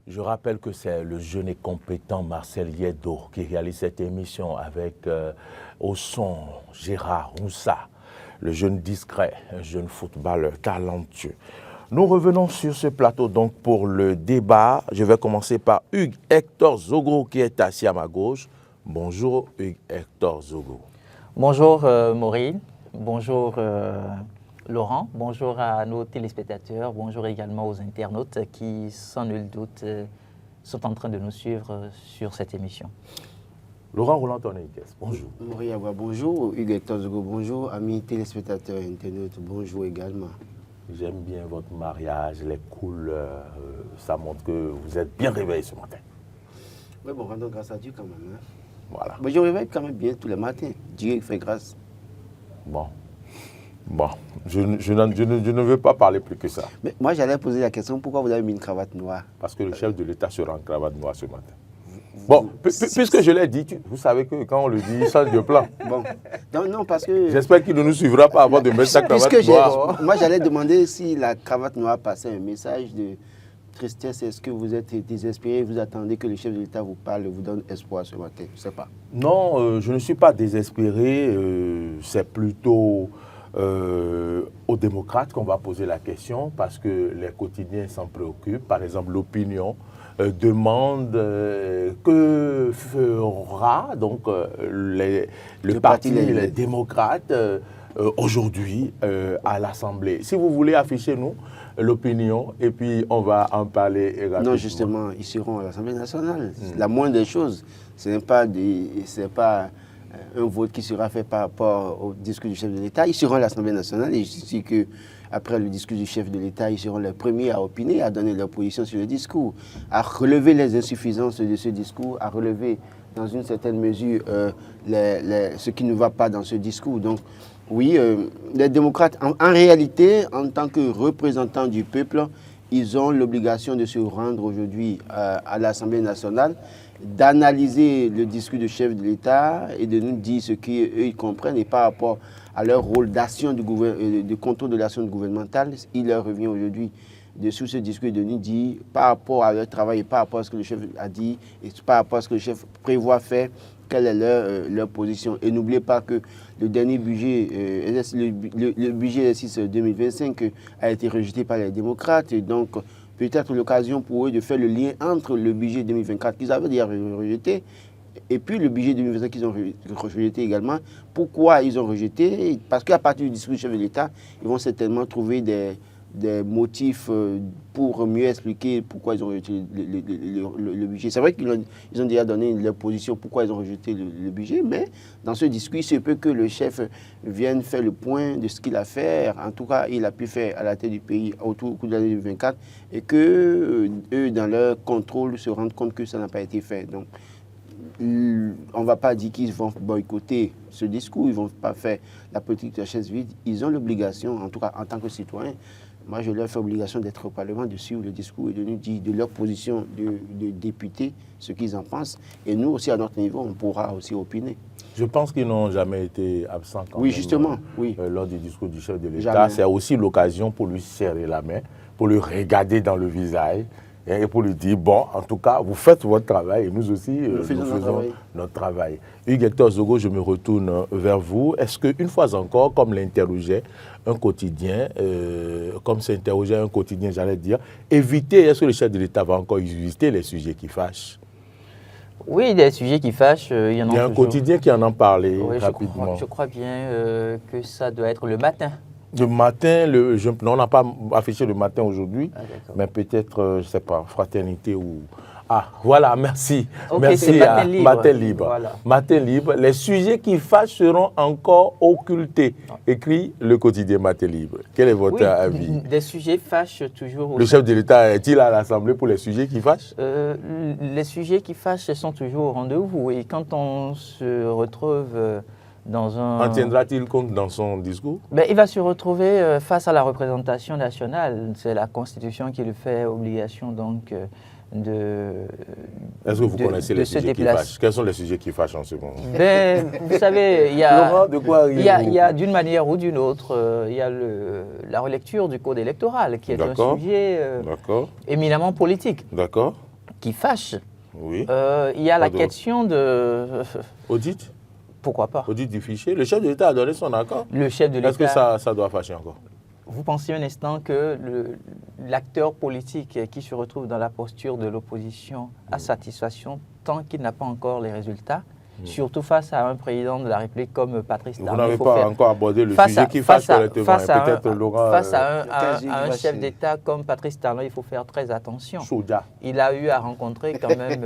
Je rappelle que c'est le jeune et compétent Marcel Yeddo qui réalise cette émission avec au son Gérard Moussa, le jeune discret, un jeune footballeur talentueux. Nous revenons sur ce plateau donc pour le débat. Je vais commencer par Hugues Hector Zogo qui est assis à ma gauche. Bonjour Hugues Hector Zogo. Bonjour Maureen, bonjour Laurent, bonjour à nos téléspectateurs, bonjour également aux internautes qui, sans nul doute, sont en train de nous suivre sur cette émission. Laurent Roland-Tonnegues, bonjour. Maurice Avoua, bonjour. Hugues Hector Zogo, bonjour. Amis téléspectateurs et internautes, bonjour également. J'aime bien votre mariage, les couleurs, ça montre que vous êtes bien réveillé ce matin. Oui, bon, rendons grâce à Dieu quand même. Hein. Voilà. Mais je me réveille quand même bien tous les matins. Dieu fait grâce. Bon, je ne veux pas parler plus que ça. Mais moi, j'allais poser la question, pourquoi vous avez mis une cravate noire? Parce que le chef de l'État sera en cravate noire ce matin. Bon, puisque je l'ai dit, vous savez que quand on le dit, il change de plan. Bon, non, parce que... J'espère qu'il ne nous suivra pas avant de mettre sa cravate noire. Moi, j'allais demander si la cravate noire passait un message de tristesse. Est-ce que vous êtes désespéré, vous attendez que le chef de l'État vous parle, vous donne espoir ce matin? Je ne sais pas. Non, je ne suis pas désespéré. C'est plutôt aux démocrates qu'on va poser la question parce que les quotidiens s'en préoccupent. Par exemple, l'opinion demande que fera donc le parti, les démocrates aujourd'hui à l'Assemblée. Si vous voulez, affichez-nous l'opinion et puis on va en parler rapidement. Non, justement, ils seront à l'Assemblée nationale. La moindre des choses, ce n'est pas un vote qui sera fait par rapport au discours du chef de l'État. Ils seront à l'Assemblée nationale et je suis que après le discours du chef de l'État, ils seront les premiers à opiner, à donner leur position sur le discours, à relever les insuffisances de ce discours, à relever dans une certaine mesure ce qui ne va pas dans ce discours. Donc oui, les démocrates, en réalité, en tant que représentants du peuple, ils ont l'obligation de se rendre aujourd'hui à l'Assemblée nationale, d'analyser le discours du chef de l'État et de nous dire ce qu'eux comprennent et par rapport à leur rôle d'action de contrôle de l'action gouvernementale, il leur revient aujourd'hui de sous ce discours de nous dire par rapport à leur travail et par rapport à ce que le chef a dit et par rapport à ce que le chef prévoit faire, quelle est leur position. Et n'oubliez pas que le dernier budget, le budget exercice 2025 a été rejeté par les démocrates et donc peut-être l'occasion pour eux de faire le lien entre le budget 2024 qu'ils avaient déjà rejeté et puis le budget 2025 qu'ils ont rejeté également. Pourquoi ils ont rejeté? Parce qu'à partir du discours du chef de l'État, ils vont certainement trouver des motifs pour mieux expliquer pourquoi ils ont rejeté le budget. C'est vrai qu'ils ont déjà donné leur position, pourquoi ils ont rejeté le budget, mais dans ce discours, il se peut que le chef vienne faire le point de ce qu'il a fait. En tout cas, il a pu faire à la tête du pays au cours de l'année 2024 et que eux, dans leur contrôle, se rendent compte que ça n'a pas été fait. Donc, on ne va pas dire qu'ils vont boycotter ce discours, ils ne vont pas faire la politique de la chaise vide. Ils ont l'obligation, en tout cas en tant que citoyens, moi je leur fais l'obligation d'être au Parlement, de suivre le discours et de nous dire de leur position de députés ce qu'ils en pensent. Et nous aussi à notre niveau, on pourra aussi opiner. Je pense qu'ils n'ont jamais été absents quand oui, même, justement, oui. Lors du discours du chef de l'État. C'est aussi l'occasion pour lui serrer la main, pour lui regarder dans le visage et pour lui dire, bon, en tout cas, vous faites votre travail et nous aussi, nous faisons notre travail. Hugues Hector Zogo, je me retourne vers vous. Est-ce qu'une fois encore, comme l'interrogeait un quotidien, j'allais dire, est-ce que le chef de l'État va encore éviter les sujets qui fâchent? Oui, des sujets qui fâchent, il y en a toujours. Il y a un quotidien qui en a parlé rapidement. Je crois bien que ça doit être le matin. Le matin, on n'a pas affiché le matin aujourd'hui, mais peut-être, je ne sais pas, fraternité ou... Ah, voilà, merci. Okay, merci à Matin Libre. Voilà. Matin Libre. Les sujets qui fâchent seront encore occultés. Écrit le quotidien Matin Libre. Quel est votre avis? Des sujets fâchent toujours. Le chef de l'État est-il à l'Assemblée pour les sujets qui fâchent? Les sujets qui fâchent sont toujours au rendez-vous. Et quand on se retrouve dans un... En tiendra-t-il compte dans son discours? Il va se retrouver face à la représentation nationale. C'est la Constitution qui lui fait obligation donc Est-ce que vous connaissez les sujets qui fâchent? Quels sont les sujets qui fâchent en ce moment? Vous savez, il y a, Laurent, de quoi il y a d'une manière ou d'une autre, il y a la relecture du code électoral qui est un sujet éminemment politique. D'accord. qui fâche. Oui. Il y a la Pardon. question de... Audit. Pourquoi pas? Audit du fichier. Le chef de l'État a donné son accord. Le chef de Est-ce que l'État... ça doit fâcher encore? Vous pensez un instant que l'acteur politique qui se retrouve dans la posture de l'opposition a satisfaction tant qu'il n'a pas encore les résultats, surtout face à un président de la République comme Patrice Talon. Vous n'avez pas encore abordé le sujet qui fâche collectivement. Peut-être Laurent... Face à un chef d'État comme Patrice Talon, il faut faire très attention. Souda. Il a eu à rencontrer quand même...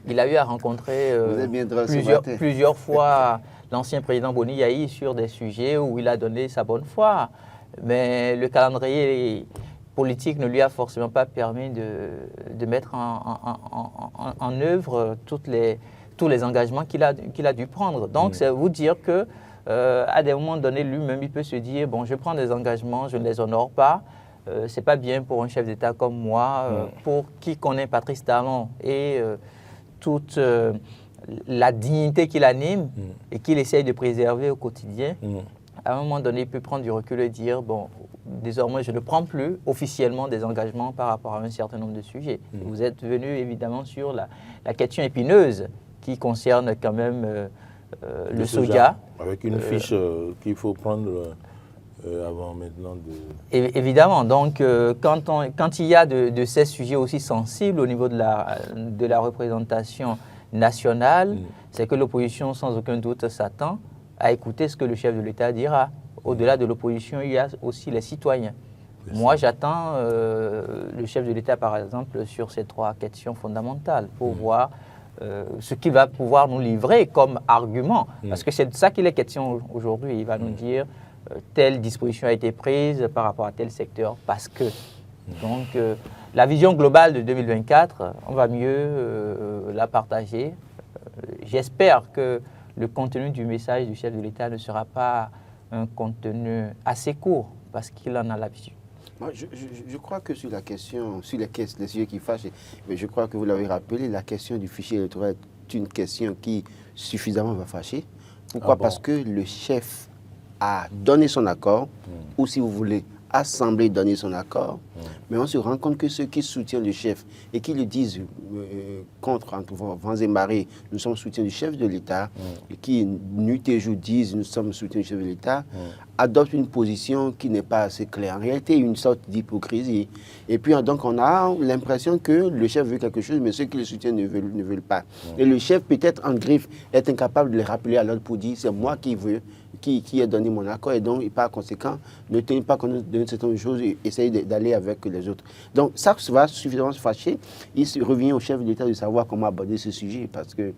il a eu à rencontrer Vous êtes bien drôle ce matin. plusieurs fois l'ancien président Boni Yahi sur des sujets où il a donné sa bonne foi. Mais le calendrier politique ne lui a forcément pas permis de mettre en œuvre tous les engagements qu'il a dû prendre. Donc, c'est vous dire que à des moments donnés, lui-même, il peut se dire, bon, je prends des engagements, je ne les honore pas. C'est pas bien pour un chef d'État comme moi, pour qui connaît Patrice Talon et toute la dignité qu'il anime et qu'il essaye de préserver au quotidien. À un moment donné, il peut prendre du recul et dire, bon, désormais, je ne prends plus officiellement des engagements par rapport à un certain nombre de sujets. Vous êtes venu évidemment sur la question épineuse qui concerne quand même le soja. Avec une fiche qu'il faut prendre avant maintenant de... Évidemment, donc quand il y a de ces sujets aussi sensibles au niveau de la représentation nationale, c'est que l'opposition sans aucun doute s'attend à écouter ce que le chef de l'État dira. Au-delà de l'opposition, il y a aussi les citoyens. Moi, j'attends le chef de l'État, par exemple, sur ces 3 questions fondamentales pour voir ce qu'il va pouvoir nous livrer comme argument. Parce que c'est de ça qu'il est question aujourd'hui. Il va nous dire telle disposition a été prise par rapport à tel secteur parce que. Donc, la vision globale de 2024, on va mieux la partager. J'espère que le contenu du message du chef de l'État ne sera pas un contenu assez court parce qu'il en a l'habitude. Moi, je crois que sur la question, sur les sujets qui fâchent, mais je crois que vous l'avez rappelé, la question du fichier électoral est une question qui suffisamment va fâcher. Pourquoi? Parce que le chef a donné son accord, ou si vous voulez, a semblé donner son accord, mais on se rend compte que ceux qui soutiennent le chef et qui le disent contre vents et marées, nous sommes soutiens du chef de l'État, et qui nuit et jour disent nous sommes soutiens du chef de l'État, adoptent une position qui n'est pas assez claire. En réalité, une sorte d'hypocrisie. Et puis donc on a l'impression que le chef veut quelque chose, mais ceux qui le soutiennent ne veulent pas. Et le chef, peut-être en griffe, est incapable de les rappeler à l'autre pour dire c'est moi qui veux, qui a donné mon accord, et donc par conséquent ne tenez pas compte d'une certaine chose et essaye d'aller avec les autres. Donc ça va suffisamment se fâcher. Il revient au chef de l'État de savoir comment aborder ce sujet, parce que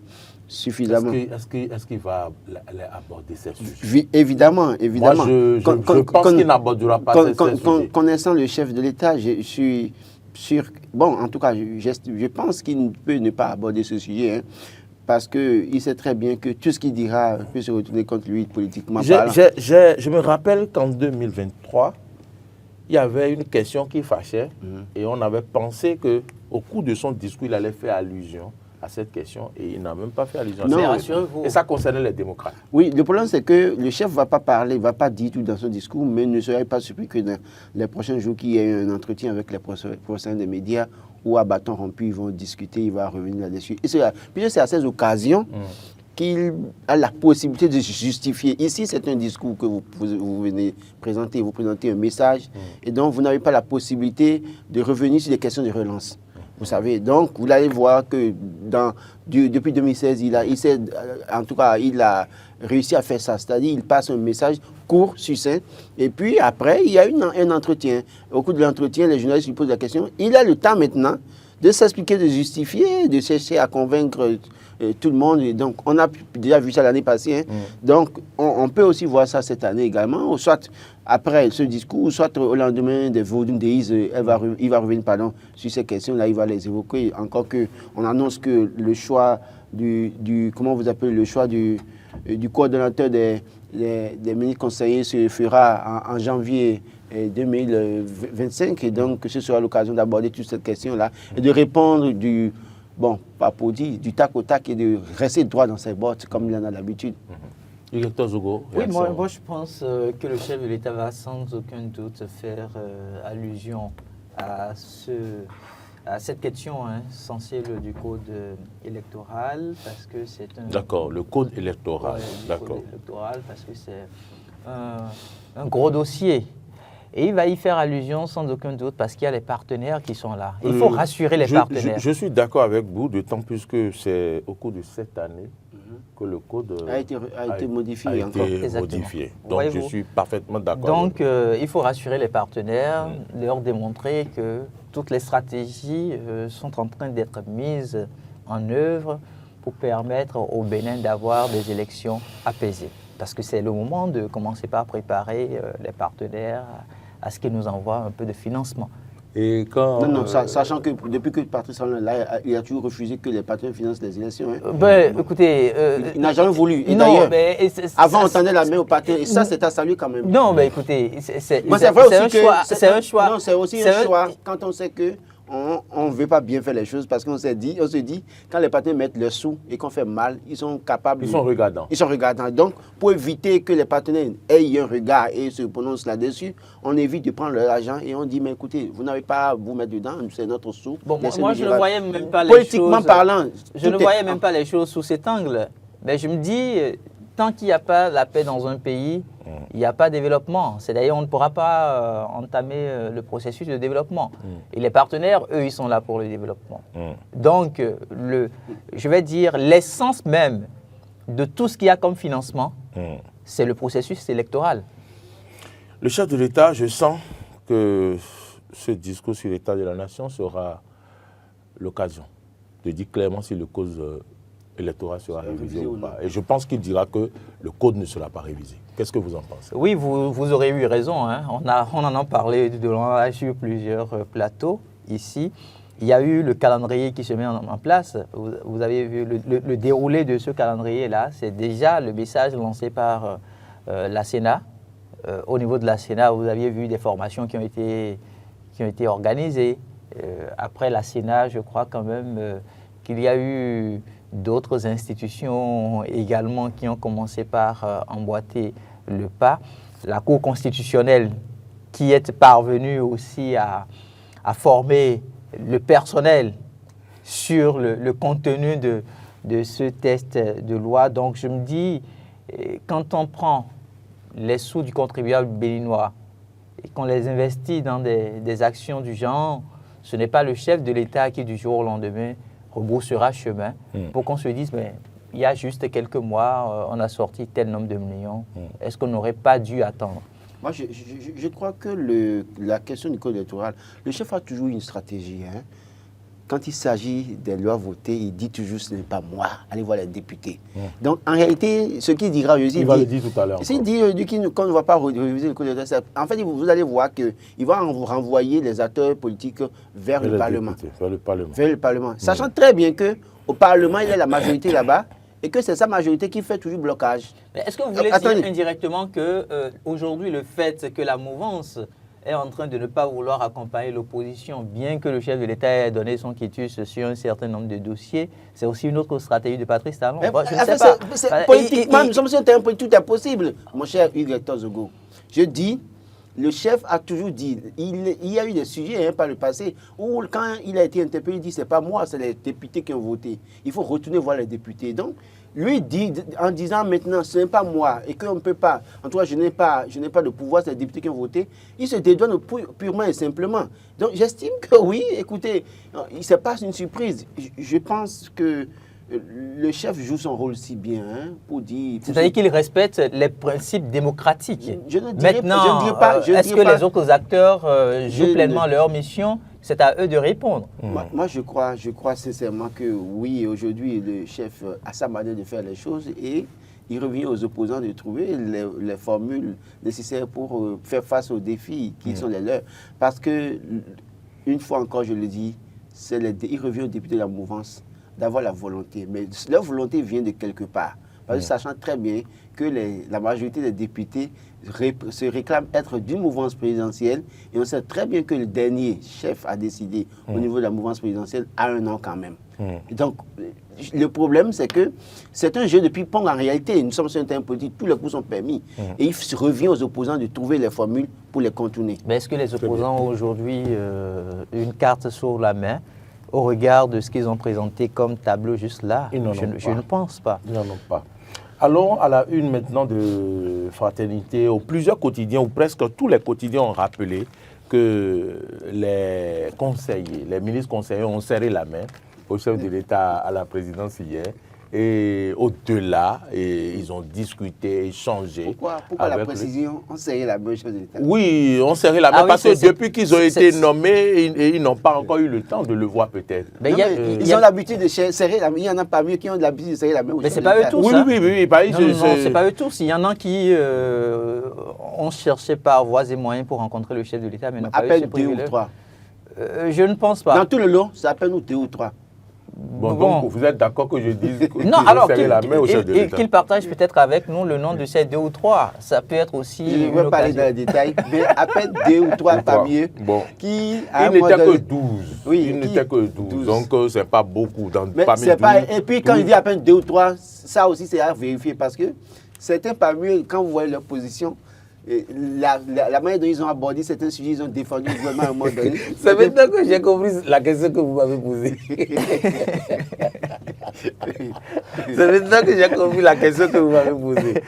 suffisamment... Est-ce qu'il va aborder ces sujets? Évidemment. Moi, je pense qu'il n'abordera pas ces sujets. Connaissant le chef de l'État, je suis sûr... Bon, en tout cas, je pense qu'il ne peut ne pas aborder ce sujet, hein, parce qu'il sait très bien que tout ce qu'il dira peut se retourner contre lui politiquement parlant. Je me rappelle qu'en 2023, il y avait une question qui fâchait et on avait pensé qu'au cours de son discours, il allait faire allusion à cette question et il n'a même pas fait allusion à cette question. Et ça concernait les démocrates. Oui, le problème c'est que le chef ne va pas parler, ne va pas dire tout dans son discours, mais ne serait pas surpris que dans les prochains jours qu'il y ait un entretien avec les professionnels des médias où à bâton rompu, ils vont discuter, il va revenir là-dessus. Puis c'est à ces occasions qu'il a la possibilité de se justifier. Ici, c'est un discours que vous venez présenter, vous présentez un message, et donc vous n'avez pas la possibilité de revenir sur des questions de relance. Vous savez, donc vous allez voir que depuis 2016, il a réussi à faire ça. C'est-à-dire, il passe un message court, succinct, et puis après, il y a un entretien. Au cours de l'entretien, les journalistes lui posent la question. Il a le temps maintenant de s'expliquer, de justifier, de chercher à convaincre tout le monde. Et donc, on a déjà vu ça l'année passée. Hein. Donc, on peut aussi voir ça cette année également, ou soit après ce discours, soit au lendemain des Vodun Days, il va revenir sur ces questions-là, il va les évoquer. Encore qu'on annonce que le choix comment vous appelez, le choix du coordonnateur des ministres conseillers se fera en janvier 2025, et donc que ce sera l'occasion d'aborder toute cette question-là et de répondre du tac au tac et de rester droit dans ses bottes comme il en a l'habitude. Directeur Zogo. Oui, moi je pense que le chef de l'État va sans aucun doute faire allusion à à cette question sensible du code électoral, parce que c'est un... D'accord, le code électoral. Ouais, D'accord. code électoral, parce que c'est un gros dossier. Et il va y faire allusion sans aucun doute parce qu'il y a les partenaires qui sont là. Il faut rassurer les partenaires. Je suis d'accord avec vous, d'autant plus que c'est au cours de cette année que le code a été modifié a encore. été modifié. Donc Voyez-vous. je suis parfaitement d'accord. Donc il faut rassurer les partenaires, leur démontrer que toutes les stratégies sont en train d'être mises en œuvre pour permettre au Bénin d'avoir des élections apaisées. Parce que c'est le moment de commencer par préparer les partenaires à ce qu'ils nous envoient un peu de financement. Et quand, Non, sachant que depuis que Patrice Talon est là, il a toujours refusé que les partenaires financent les élections. Écoutez... il n'a jamais voulu. Et non, d'ailleurs, mais avant, on tendait la main aux partenaires. Et ça, c'est à saluer quand même. Non, mais écoutez, c'est un choix. Non, c'est aussi un choix quand on sait que on ne veut pas bien faire les choses parce qu'on se dit, quand les partenaires mettent leurs sous et qu'on fait mal, ils sont capables. Ils sont regardants. Ils sont regardants. Donc, pour éviter que les partenaires aient un regard et se prononcent là-dessus, on évite de prendre leur argent et on dit, mais écoutez, vous n'avez pas à vous mettre dedans, c'est notre sous. Bon, moi, je ne voyais même pas les politiquement choses. Parlant, je ne voyais même pas les choses sous cet angle. Mais je me dis, tant qu'il n'y a pas la paix dans un pays, il n'y a pas de développement. C'est d'ailleurs, on ne pourra pas entamer le processus de développement. Et les partenaires, eux, ils sont là pour le développement. Donc, je vais dire, l'essence même de tout ce qu'il y a comme financement, c'est le processus électoral. Le chef de l'État, je sens que ce discours sur l'état de la nation sera l'occasion de dire clairement si le code électoral sera révisé ou pas. Et je pense qu'il dira que le code ne sera pas révisé. Qu'est-ce que vous en pensez? Oui, vous aurez eu raison. Hein. On en a parlé de loin sur plusieurs plateaux ici. Il y a eu le calendrier qui se met en place. Vous avez vu le déroulé de ce calendrier-là. C'est déjà le message lancé par la Sénat. Au niveau de la Sénat, vous aviez vu des formations qui ont été organisées. Après la Sénat, je crois quand même qu'il y a eu d'autres institutions également qui ont commencé par emboîter le pas. La Cour constitutionnelle qui est parvenue aussi à former le personnel sur le contenu de ce test de loi. Donc je me dis, quand on prend les sous du contribuable béninois et qu'on les investit dans des actions du genre, ce n'est pas le chef de l'État qui du jour au lendemain rebroussera chemin pour qu'on se dise, mais il y a juste quelques mois, on a sorti tel nombre de millions. Est-ce qu'on n'aurait pas dû attendre? Moi, je crois que la question du code électoral, le chef a toujours une stratégie. Hein. Quand il s'agit des lois votées, il dit toujours ce n'est pas moi, allez voir les députés. Donc en réalité, ce qu'il dira, il va le dire tout à l'heure. S'il dit qu'on ne va pas réviser le code électoral, en fait, vous allez voir qu'il va renvoyer les acteurs politiques vers le Parlement. Vers le Parlement. Sachant très bien qu'au Parlement, il y a la majorité là-bas et que c'est sa majorité qui fait toujours blocage. Mais est-ce que vous voulez dire indirectement qu'aujourd'hui, le fait que la mouvance est en train de ne pas vouloir accompagner l'opposition, bien que le chef de l'État ait donné son quitus sur un certain nombre de dossiers, c'est aussi une autre stratégie de Patrice Talon? Je ne sais pas. Politiquement, nous sommes sur un terrain politique, tout est possible. Mon cher Hugues Zogo, je dis, le chef a toujours dit, il y a eu des sujets par le passé où quand il a été interpellé, il dit, c'est pas moi, c'est les députés qui ont voté. Il faut retourner voir les députés. Donc, lui dit, en disant maintenant, ce n'est pas moi et qu'on ne peut pas, en tout cas, je n'ai pas de pouvoir, c'est les députés qui ont voté, il se dédouane purement et simplement. Donc, j'estime que oui, écoutez, ce n'est pas une surprise. Je pense que le chef joue son rôle si bien pour dire... C'est-à-dire qu'il respecte les principes démocratiques. Maintenant, est-ce que les autres acteurs jouent pleinement leur mission? C'est à eux de répondre. Moi, je crois sincèrement que oui, aujourd'hui, le chef a sa manière de faire les choses et il revient aux opposants de trouver les formules nécessaires pour faire face aux défis qui sont les leurs. Parce que, une fois encore, je le dis, il revient aux députés de la mouvance d'avoir la volonté. Mais leur volonté vient de quelque part. Parce que sachant très bien que la majorité des députés se réclament être d'une mouvance présidentielle et on sait très bien que le dernier chef a décidé au niveau de la mouvance présidentielle à un an quand même. Donc, le problème, c'est que c'est un jeu de ping-pong en réalité. Nous sommes sur un terrain politique, tous les coups sont permis. Et il revient aux opposants de trouver les formules pour les contourner. Mais est-ce que les opposants ont aujourd'hui une carte sur la main au regard de ce qu'ils ont présenté comme tableau juste là? Ils n'en ont Je pas. ne pense pas. Ils n'en ont pas. Allons à la une maintenant de Fraternité, où plusieurs quotidiens, ou presque tous les quotidiens ont rappelé que les conseillers, les ministres conseillers ont serré la main au chef de l'État à la présidence hier. Et au-delà, ils ont discuté, échangé. Pourquoi la précision? On serrait la main au chef de l'État. Oui, on serrait la main oui, parce que depuis qu'ils ont été nommés, ils n'ont pas encore eu le temps de le voir peut-être. Ils ont l'habitude de serrer la main. Il y en a parmi eux qui ont l'habitude de serrer la main au chef de l'État. Mais c'est pas eux tous. Oui. C'est pas eux tous. Il y en a qui ont cherché par voies et moyens pour rencontrer le chef de l'État, mais n'ont pas eu ce privilège. 2 ou 3. Je ne pense pas. Dans tout le long, ça appelle nous 2 ou 3. Donc vous êtes d'accord que je dise qu'ils non, alors serré la main au chef de l'État? Qu'ils partagent peut-être avec nous le nom de ces 2 ou 3. Ça peut être aussi. Je ne veux pas aller dans les détails, mais à peine 2 ou 3 parmi eux qui. Il n'était que 12. Oui, il n'était que 12. Donc ce n'est pas beaucoup. Et puis quand il dit à peine 2 ou 3, ça aussi c'est à vérifier parce que certains parmi eux, quand vous voyez leur position, la manière dont ils ont abordé certains sujets, ils ont défendu le gouvernement à un moment donné. C'est maintenant que j'ai compris la question que vous m'avez posée. C'est maintenant que j'ai compris la question que vous m'avez posée.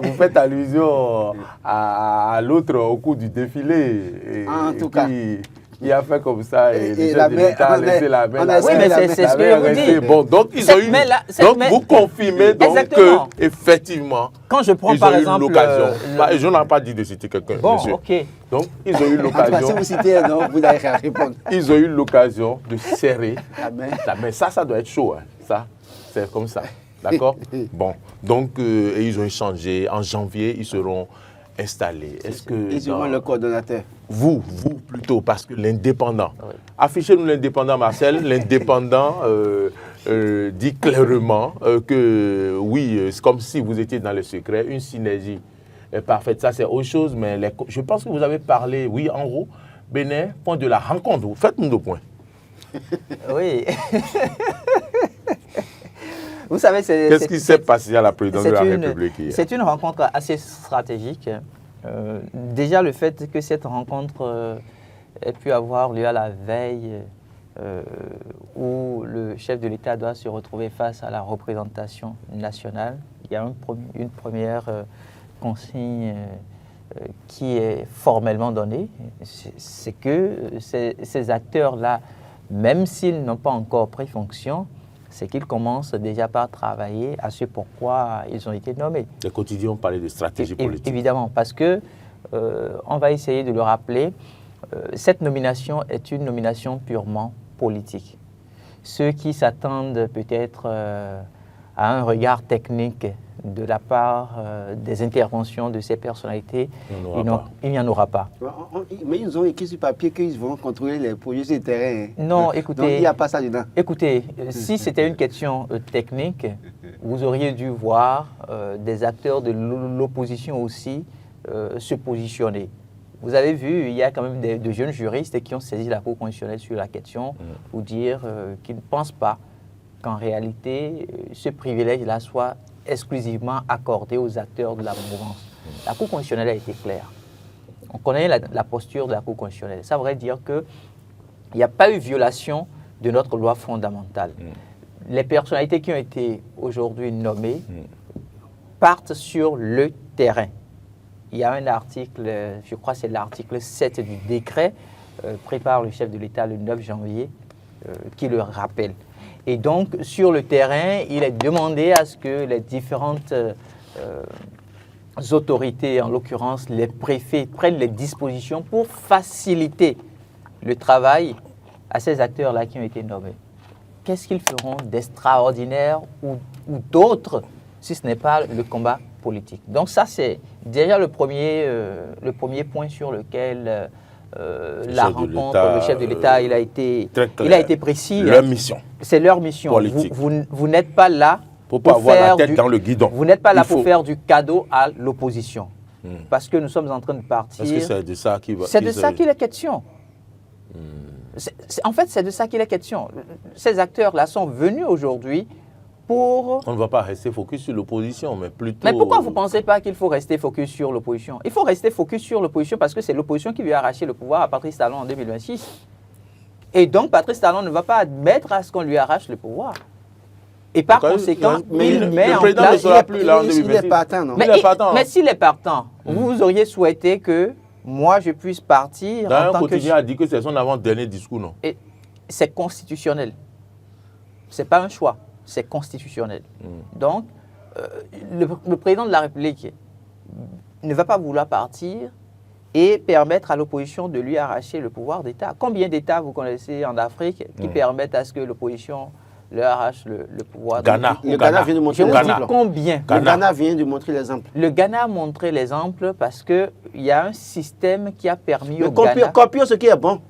Vous faites allusion à l'autre au cours du défilé. En tout cas. Il a fait comme ça et le chef de l'État a laissé la main. Oui, mais c'est ce que je vous dis. Bon, donc ils ont eu. Donc vous confirmez donc que effectivement. Quand je prends par exemple l'occasion. Je n'ai pas dit de citer quelqu'un. Bon, monsieur. ok. Donc ils ont eu l'occasion. Si vous citez un nom, vous n'avez qu'à répondre. Ils ont eu l'occasion de serrer la main. Ça doit être chaud. Hein. Ça, c'est comme ça. D'accord. Bon, donc ils ont échangé. En janvier, ils seront installés. Est-ce que ils seront le coordonnateur. Vous plutôt, parce que l'indépendant. Oui. Affichez-nous l'indépendant, Marcel. L'indépendant dit clairement que oui, c'est comme si vous étiez dans le secret, une synergie est parfaite. Ça, c'est autre chose, mais je pense que vous avez parlé, oui, en gros, Bénin, point de la rencontre. Faites-nous 2 points. Oui. Vous savez, qu'est-ce qui s'est passé à la présidence de la République hier? C'est une rencontre assez stratégique. Déjà, le fait que cette rencontre ait pu avoir lieu à la veille où le chef de l'État doit se retrouver face à la représentation nationale, il y a une première consigne qui est formellement donnée, c'est que ces acteurs-là, même s'ils n'ont pas encore pris fonction, c'est qu'ils commencent déjà par travailler à ce pourquoi ils ont été nommés. Les quotidiens ont parlé de stratégie politique. Évidemment, parce que on va essayer de le rappeler, cette nomination est une nomination purement politique. Ceux qui s'attendent peut-être à un regard technique de la part des interventions de ces personnalités, il n'y en aura pas. Mais ils ont écrit sur papier qu'ils vont contrôler les projets sur le terrain. Non, écoutez. Donc il n'y a pas ça dedans. Écoutez, si c'était une question technique, vous auriez dû voir des acteurs de l'opposition aussi se positionner. Vous avez vu, il y a quand même de jeunes juristes qui ont saisi la Cour constitutionnelle sur la question pour dire qu'ils ne pensent pas qu'en réalité, ce privilège-là soit exclusivement accordé aux acteurs de la mouvance. La Cour constitutionnelle a été claire. On connaît la posture de la Cour constitutionnelle. Ça voudrait dire qu'il n'y a pas eu violation de notre loi fondamentale. Les personnalités qui ont été aujourd'hui nommées partent sur le terrain. Il y a un article, je crois que c'est l'article 7 du décret, pris par le chef de l'État le 9 janvier, qui le rappelle. Et donc, sur le terrain, il est demandé à ce que les différentes autorités, en l'occurrence les préfets, prennent les dispositions pour faciliter le travail à ces acteurs-là qui ont été nommés. Qu'est-ce qu'ils feront d'extraordinaire ou d'autre si ce n'est pas le combat politique? Donc ça, c'est déjà le premier point sur lequel la rencontre, le chef de l'État, il a été précis. Leur mission. C'est leur mission. Vous n'êtes pas là pour pas avoir la tête dans le guidon. Vous n'êtes pas là pour faire du cadeau à l'opposition. Parce que nous sommes en train de partir. Est-ce que c'est de ça qu'il va... C'est de ça qu'il est question. En fait, c'est de ça qu'il est question. Ces acteurs-là sont venus aujourd'hui pour... On ne va pas rester focus sur l'opposition, mais plutôt... Mais pourquoi vous ne pensez pas qu'il faut rester focus sur l'opposition? Il faut rester focus sur l'opposition parce que c'est l'opposition qui lui a arraché le pouvoir à Patrice Talon en 2026. Et donc, Patrice Talon ne va pas admettre à ce qu'on lui arrache le pouvoir. Et par conséquent, il met en place... Il est partant, non? Mais s'il est partant, vous auriez souhaité que moi, je puisse partir dans en tant un quotidien a dit que c'est son avant-dernier discours, non? C'est constitutionnel. Ce n'est pas un choix, c'est constitutionnel. Donc, le président de la République ne va pas vouloir partir et permettre à l'opposition de lui arracher le pouvoir d'État. Combien d'États vous connaissez en Afrique qui permettent à ce que l'opposition leur arrache le pouvoir Ghana. Le Ghana vient de montrer l'exemple. Combien? Le Ghana vient de montrer l'exemple. Le Ghana a montré l'exemple parce qu'il y a un système qui a permis au Ghana... Copions ce qui est bon.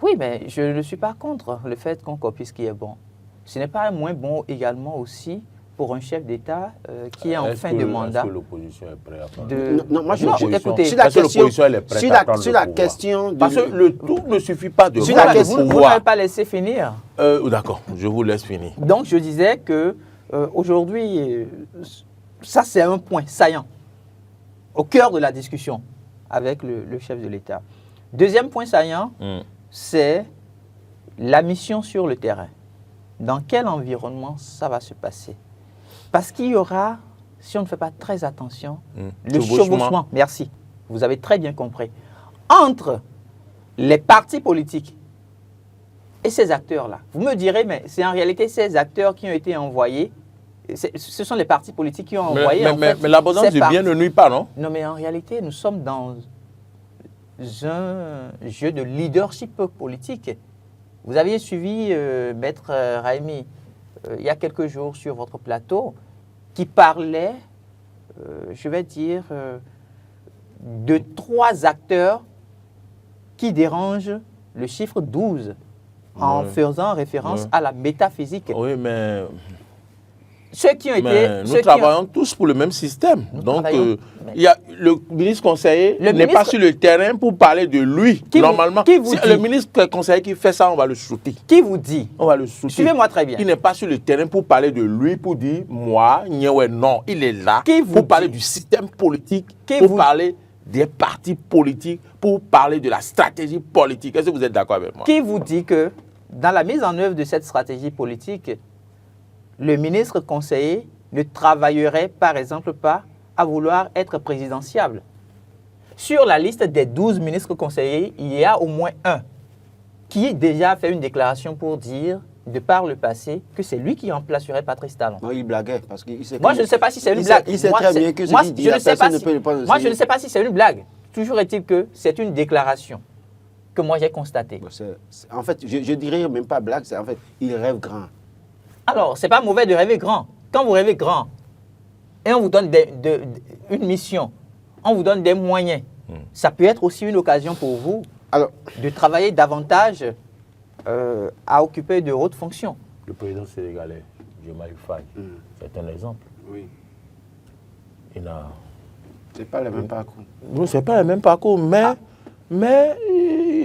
Oui, mais je ne suis pas contre le fait qu'on copie ce qui est bon. Ce n'est pas moins bon également aussi pour un chef d'État qui est en fin de mandat. Est-ce que l'opposition est prête à prendre? Non, moi je écoutez, sur la question, elle est prête à prendre sur la question parce que le tout ne suffit pas de sur la prendre question, le vous pouvoir. n'avez pas laissé finir. D'accord, je vous laisse finir. Donc je disais que aujourd'hui, ça c'est un point saillant au cœur de la discussion avec le chef de l'État. Deuxième point saillant, c'est la mission sur le terrain. Dans quel environnement ça va se passer? Parce qu'il y aura, si on ne fait pas très attention, le chevauchement. Merci, vous avez très bien compris. Entre les partis politiques et ces acteurs-là. Vous me direz, mais c'est en réalité ces acteurs qui ont été envoyés. Ce sont les partis politiques qui ont envoyé. Mais l'abondance du bien ne nuit pas, non? Non, mais en réalité, nous sommes dans un jeu de leadership politique. Vous aviez suivi Maître Raimi il y a quelques jours sur votre plateau qui parlait, je vais dire, de 3 acteurs qui dérangent le chiffre 12 en faisant référence à la métaphysique. Oui, mais... Ceux qui ont été... Nous travaillons tous pour le même système. Donc, il y a le ministre conseiller n'est pas sur le terrain pour parler de lui. Normalement, le ministre conseiller qui fait ça, on va le shooter. Qui vous dit? On va le shooter. Suivez-moi très bien. Il n'est pas sur le terrain pour parler de lui, pour dire moi, non. Il est là pour parler du système politique, pour parler des partis politiques, pour parler de la stratégie politique. Est-ce que vous êtes d'accord avec moi? Qui vous dit que dans la mise en œuvre de cette stratégie politique, le ministre conseiller ne travaillerait par exemple pas à vouloir être présidentiable? Sur la liste des 12 ministres conseillers, il y a au moins un qui déjà fait une déclaration pour dire, de par le passé, que c'est lui qui remplacerait Patrice Talon. Non, il blaguait parce qu'il sait. Moi, je ne sais pas si c'est une blague. Il sait très bien que ce qu'il dit, personne ne peut le prendre. Moi, je ne sais pas si c'est une blague. Toujours est-il que c'est une déclaration que moi j'ai constatée. En fait, je dirais même pas blague, c'est en fait, il rêve grand. Alors, ce n'est pas mauvais de rêver grand. Quand vous rêvez grand et on vous donne une mission, on vous donne des moyens, ça peut être aussi une occasion pour vous de travailler davantage à occuper de hautes fonctions. Le président sénégalais, Diomaye Faye, c'est un exemple. Oui. Il a... C'est pas le même parcours. Non, c'est pas le même parcours, mais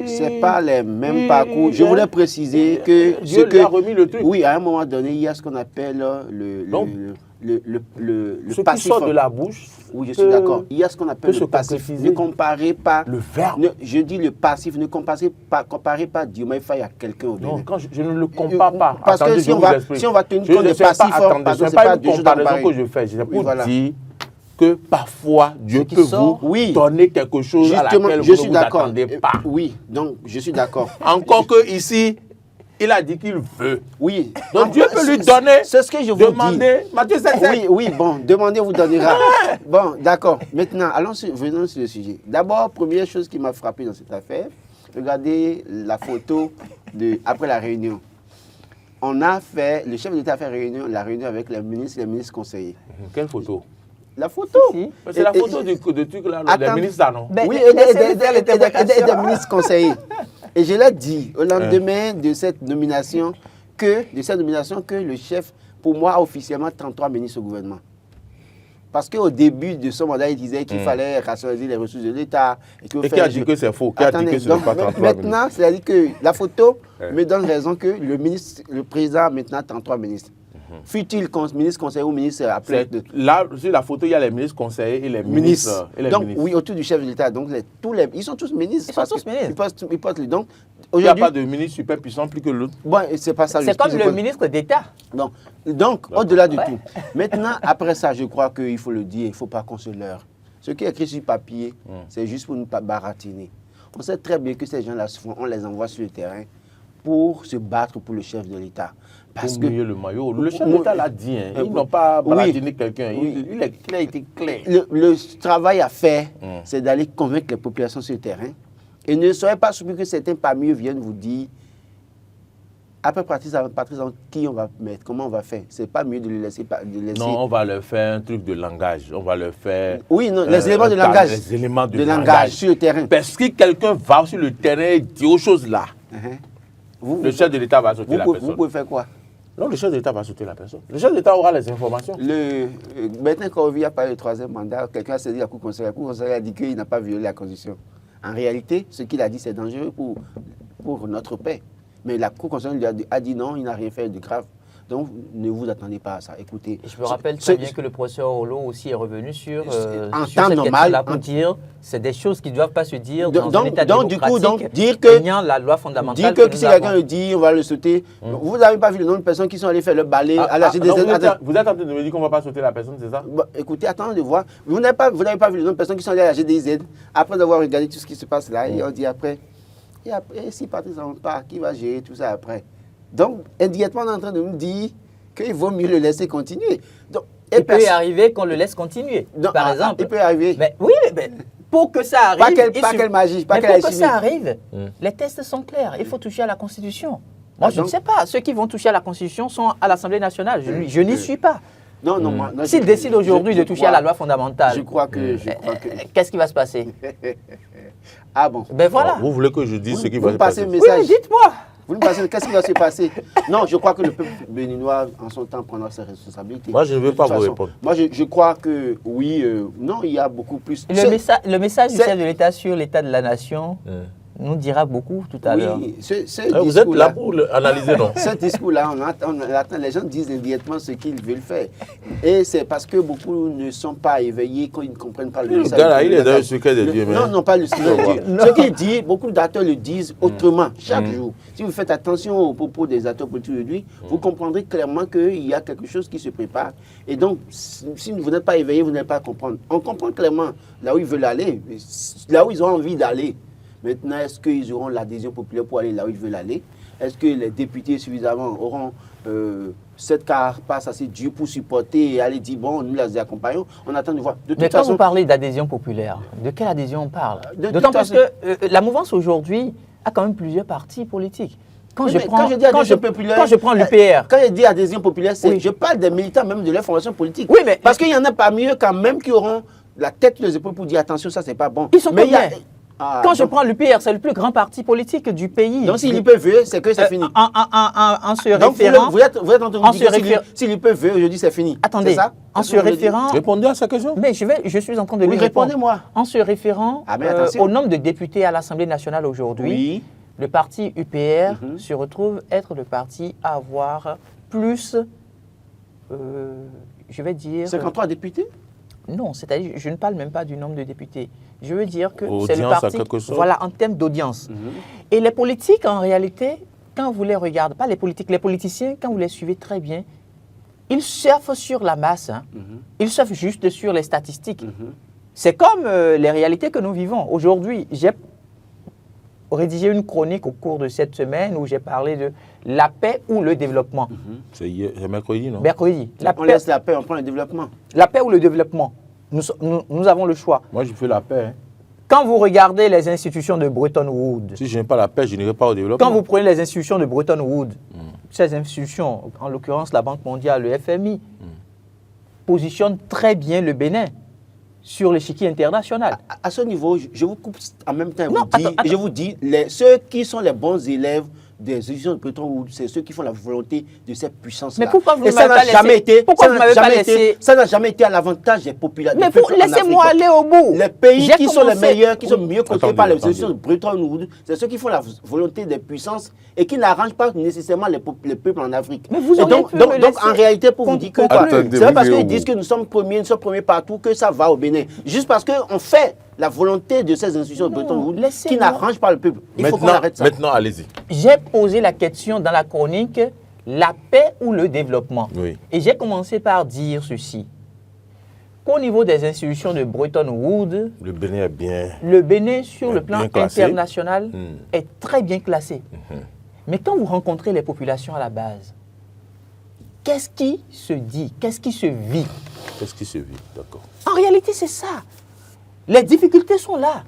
c'est pas les mêmes parcours. Je voulais préciser que Dieu lui a remis le truc. Oui, à un moment donné, il y a ce qu'on appelle le passif. Qui sort de la bouche. Oui, je suis d'accord. Il y a ce qu'on appelle le passif. Ne comparez pas le verbe. Je dis le passif. Ne comparez pas Diomaye Faye à quelqu'un. Non, quand je ne le compare pas. Parce que si on va tenir compte de passif, ce n'est pas une comparaison que je fais. C'est pour dire que parfois Dieu peut vous donner quelque chose à laquelle vous ne vous attendez pas. Oui, donc je suis d'accord. Encore que ici, il a dit qu'il veut. Oui. Donc Dieu peut lui donner. C'est ce que je vous demander. dis. Matthieu 7. Oui, bon, demandez, vous donnera. Bon, d'accord. Maintenant, venons sur le sujet. D'abord, première chose qui m'a frappé dans cette affaire, regardez la photo après la réunion. On a fait, le chef d'État a fait la réunion avec les ministres conseillers. Quelle photo? La photo. C'est la photo du truc là, des ministres là, non? Oui, et des ministres conseillers. Et je l'ai dit au lendemain de cette nomination que le chef, pour moi, a officiellement 33 ministres au gouvernement. Parce qu'au début de son mandat, il disait qu'il fallait rationaliser les ressources de l'État. Et qui a dit que c'est faux? Qui a dit que ce n'est pas 33 maintenant, c'est-à-dire que la photo me donne raison que le président a maintenant 33 ministres. Fut-il ministre conseiller ou ministre appelé? Là, sur la photo, il y a les ministres conseillers et les ministres. Donc, oui, autour du chef de l'État. Donc, ils sont tous ministres. Ils sont tous ministres. Donc, Il n'y a pas de ministre super puissant plus que l'autre. Bon, c'est pas ça. C'est comme le ministre d'État. Donc au-delà de tout. Maintenant, après ça, je crois qu'il faut le dire, il ne faut pas qu'on se leurre. Ce qui est écrit sur papier, c'est juste pour ne pas baratiner. On sait très bien que ces gens-là, on les envoie sur le terrain pour se battre pour le chef de l'État. Parce que le maillot, le chef de l'État l'a dit, hein, ils n'ont pas baratiné quelqu'un, il a été clair. Le travail à faire, c'est d'aller convaincre les populations sur le terrain. Et ne soyez pas surpris que certains parmi eux viennent vous dire, après Patrice, qui on va mettre, comment on va faire. C'est pas mieux de les laisser. Non, on va leur faire un truc de langage. On va leur faire. Oui, non, les éléments de langage. Les éléments de langage sur le terrain. Parce que quelqu'un va sur le terrain et dit aux choses là. Le chef de l'État va sauter la personne. Vous pouvez faire quoi? Non, le chef de l'État va sauter la personne. Le chef de l'État aura les informations. Maintenant, quand on vient parler du troisième mandat, quelqu'un a saisi la Cour conseillère. La Cour conseillère a dit qu'il n'a pas violé la Constitution. En réalité, ce qu'il a dit, c'est dangereux pour notre paix. Mais la Cour conseillère a dit non, il n'a rien fait de grave. Donc, ne vous attendez pas à ça. Écoutez. Je me rappelle très bien que le professeur Orlo aussi est revenu sur temps normal. Là pour dire c'est des choses qui ne doivent pas se dire dans un état démocratique. Donc, dire que la loi fondamentale. Dire que si quelqu'un le dit, on va le sauter. Vous n'avez pas vu le nombre de personnes qui sont allées faire le balai à la GDZ. Vous êtes en train de me dire qu'on ne va pas sauter la personne, c'est ça? Écoutez, attendez de voir. Vous n'avez pas vu le nombre de personnes qui sont allées à la GDZ après avoir regardé tout ce qui se passe là. Et on dit après, si Patrice n'en part, qui va gérer tout ça après? Donc, indirectement, on est en train de nous dire qu'il vaut mieux le laisser continuer. Donc, il peut y arriver qu'on le laisse continuer, par exemple. Il peut y arriver. Mais, oui, mais pour que ça arrive... Pas quelle magie, pas quelle alchimie. Pour que ça arrive, les tests sont clairs. Il faut toucher à la Constitution. Moi, je ne sais pas. Ceux qui vont toucher à la Constitution sont à l'Assemblée nationale. Je n'y suis pas. Non, s'ils décident aujourd'hui de toucher à la loi fondamentale, je crois que... qu'est-ce qui va se passer? Ah bon? Ben voilà. Vous voulez que je dise ce qui va se passer? Oui, dites-moi. Vous me passez, qu'est-ce qui va se passer? Non, je crois que le peuple béninois, en son temps, prendra ses responsabilités. Moi, je ne veux pas vous répondre. Moi, je crois que, oui, non, il y a beaucoup plus... Le message du chef de l'État sur l'état de la nation nous dira beaucoup tout à l'heure. Vous êtes là pour analyser, non? Ce discours-là, on attend, les gens disent indirectement ce qu'ils veulent faire. Et c'est parce que beaucoup ne sont pas éveillés, qu'ils ne comprennent pas le message. Le gars là, il est dans le secret de Dieu. Non, pas le secret de Dieu. Ce qu'il dit, beaucoup d'acteurs le disent autrement, chaque jour. Si vous faites attention aux propos des acteurs politiques de lui, vous comprendrez clairement qu'il y a quelque chose qui se prépare. Et donc, si vous n'êtes pas éveillé, vous n'allez pas comprendre. On comprend clairement là où ils veulent aller, là où ils ont envie d'aller. Maintenant, est-ce qu'ils auront l'adhésion populaire pour aller là où ils veulent aller? Est-ce que les députés suffisamment auront cette carapace assez dure pour supporter et aller dire, bon, nous les accompagnons? On attend de voir. Mais quand vous parlez d'adhésion populaire, de quelle adhésion on parle? D'autant plus que la mouvance aujourd'hui a quand même plusieurs partis politiques. Quand je prends l'UPR... Quand je dis adhésion populaire, je parle des militants même de leur formation politique. Oui, mais... Parce qu'il y en a parmi eux quand même qui auront la tête sur les épaules pour dire, attention, ça, c'est pas bon. Ils sont combien? Quand je prends l'UPR, c'est le plus grand parti politique du pays. Donc si l'UPR veut, c'est que c'est fini. En se référant... Vous êtes en train de dire que si l'UPR veut, aujourd'hui c'est fini. Attendez, en se référant... Répondez à sa question. Mais je suis en train de lui répondre. Répondez-moi. En se référant au nombre de députés à l'Assemblée nationale aujourd'hui, le parti UPR se retrouve être le parti à avoir plus, je vais dire... 53 députés? Non, c'est-à-dire, je ne parle même pas du nombre de députés. Je veux dire que c'est le parti, voilà, en termes d'audience. Et les politiques, en réalité, quand vous les regardez, pas les politiques, les politiciens, quand vous les suivez très bien, ils surfent sur la masse. Ils surfent juste sur les statistiques. C'est comme les réalités que nous vivons. Aujourd'hui, j'ai rédigé une chronique au cours de cette semaine où j'ai parlé de la paix ou le développement. C'est mercredi, non? Mercredi. On laisse la paix, on prend le développement. La paix ou le développement. Nous avons le choix. Moi, je fais la paix. Hein. Quand vous regardez les institutions de Bretton Woods... Si je n'ai pas la paix, je n'irai pas au développement. Quand vous prenez les institutions de Bretton Woods, ces institutions, en l'occurrence la Banque mondiale, le FMI, positionnent très bien le Bénin sur l'échiquier international. À ce niveau, je vous coupe en même temps. Je vous dis, ceux qui sont les bons élèves des institutions de Bretton Woods, c'est ceux qui font la volonté de cette puissance-là. Mais pourquoi vous ne m'avez pas laissé Ça n'a jamais été à l'avantage des populations. Mais laissez-moi aller au bout. Les pays qui sont les meilleurs, qui sont mieux cotés par les institutions de Bretton Woods, c'est ceux qui font la volonté des puissances et qui n'arrangent pas nécessairement les peuples en Afrique. Mais vous donc en réalité, pour vous dire que c'est pas parce qu'ils disent que nous sommes premiers partout que ça va au Bénin. Juste parce qu'on fait la volonté de ces institutions de Bretton Woods laissez-moi. qui n'arrangent pas le peuple. Il faut qu'on arrête ça. Maintenant, allez-y. J'ai posé la question dans la chronique la paix ou le développement. Oui. Et j'ai commencé par dire ceci. Qu'au niveau des institutions de Bretton Woods, Le Bénin est bien. le Bénin, sur le Bien plan classé. international, Mm. est très bien classé. Mais quand vous rencontrez les populations à la base, qu'est-ce qui se dit? Qu'est-ce qui se vit? Qu'est-ce qui se vit? D'accord. En réalité, c'est ça. Les difficultés sont là.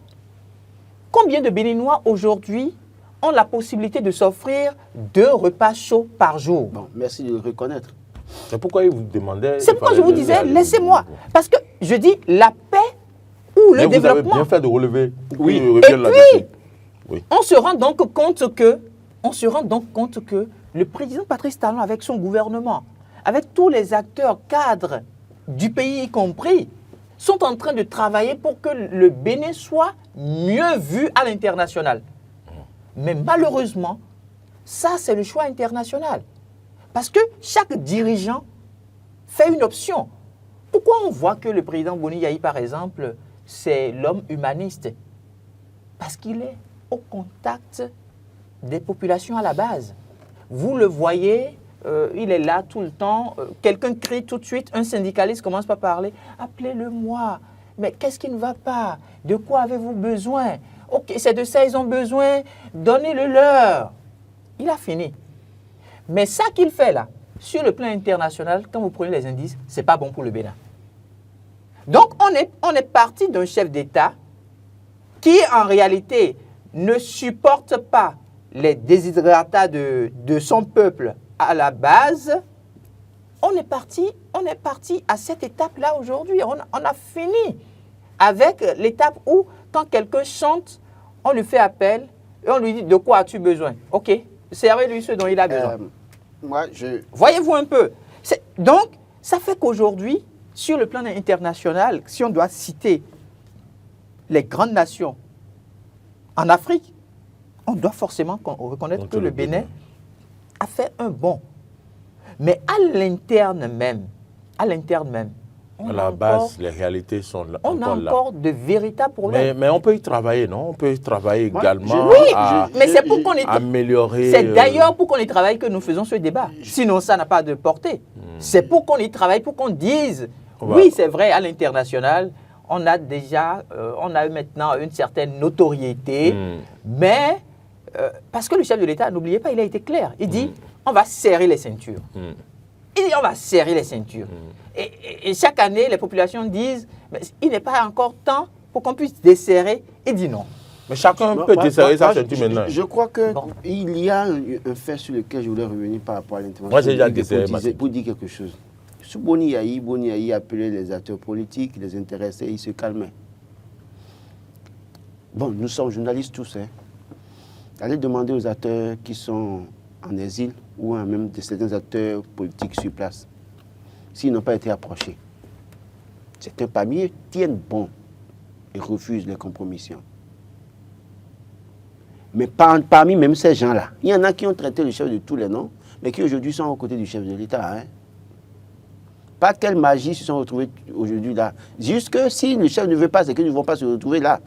Combien de Béninois aujourd'hui ont la possibilité de s'offrir 2 repas chauds par jour? Bon, merci de le reconnaître. Mais pourquoi il vous demandait... C'est pourquoi je vous disais, laissez-moi. Parce que je dis la paix ou le Mais vous avez développement. bien fait de relever. Oui. qu'il Et revienne là-dessus. Oui. On se rend donc compte que le président Patrice Talon, avec son gouvernement, avec tous les acteurs cadres du pays y compris, sont en train de travailler pour que le Bénin soit mieux vu à l'international. Mais malheureusement, ça c'est le choix international. Parce que chaque dirigeant fait une option. Pourquoi on voit que le président Boni Yahi, par exemple, c'est l'homme humaniste? Parce qu'il est au contact des populations à la base. Vous le voyez, il est là tout le temps. Quelqu'un crie tout de suite, un syndicaliste commence par parler. Appelez-le moi. Mais qu'est-ce qui ne va pas? De quoi avez-vous besoin? Ok, c'est de ça ils ont besoin. Donnez-le leur. Il a fini. Mais ça qu'il fait là, sur le plan international, quand vous prenez les indices, ce n'est pas bon pour le Bénin. Donc on est parti d'un chef d'État qui en réalité ne supporte pas les desiderata de son peuple à la base. On est parti à cette étape-là aujourd'hui. On a fini avec l'étape où, quand quelqu'un chante, on lui fait appel et on lui dit « De quoi as-tu besoin ?» Ok, servez-lui ce dont il a besoin. Voyez-vous un peu. Donc, ça fait qu'aujourd'hui, sur le plan international, si on doit citer les grandes nations en Afrique, on doit forcément reconnaître que le Bénin a fait un bond. Mais à l'interne même, À la base, les réalités sont là. On a encore de véritables problèmes. Mais on peut y travailler, non? On peut y travailler également mais c'est pour qu'on améliorer... C'est d'ailleurs pour qu'on y travaille que nous faisons ce débat. Sinon, ça n'a pas de portée. C'est pour qu'on y travaille, pour qu'on dise, oui, c'est vrai, à l'international, on a déjà, on a maintenant une certaine notoriété, mais parce que le chef de l'État, n'oubliez pas, il a été clair. Il dit, on va serrer les ceintures. Il dit, on va serrer les ceintures. Et chaque année, les populations disent, mais il n'est pas encore temps pour qu'on puisse desserrer. Il dit non. Mais chacun peut desserrer sa ceinture maintenant. Je crois qu'il y a un fait sur lequel je voulais revenir par rapport à l'intervention. Moi, j'ai déjà desserré pour dire quelque chose. Sous Boni Yahi appelait les acteurs politiques, les intéressés, ils se calmaient. Bon, nous sommes journalistes tous. Allez demander aux acteurs qui sont en exil ou même certains acteurs politiques sur place, s'ils n'ont pas été approchés. Certains parmi eux tiennent bon et refusent les compromissions. Mais parmi même ces gens-là, il y en a qui ont traité le chef de tous les noms, mais qui aujourd'hui sont aux côtés du chef de l'État. Pas quelle magie se sont retrouvés aujourd'hui là. Juste que si le chef ne veut pas, c'est qu'ils ne vont pas se retrouver là.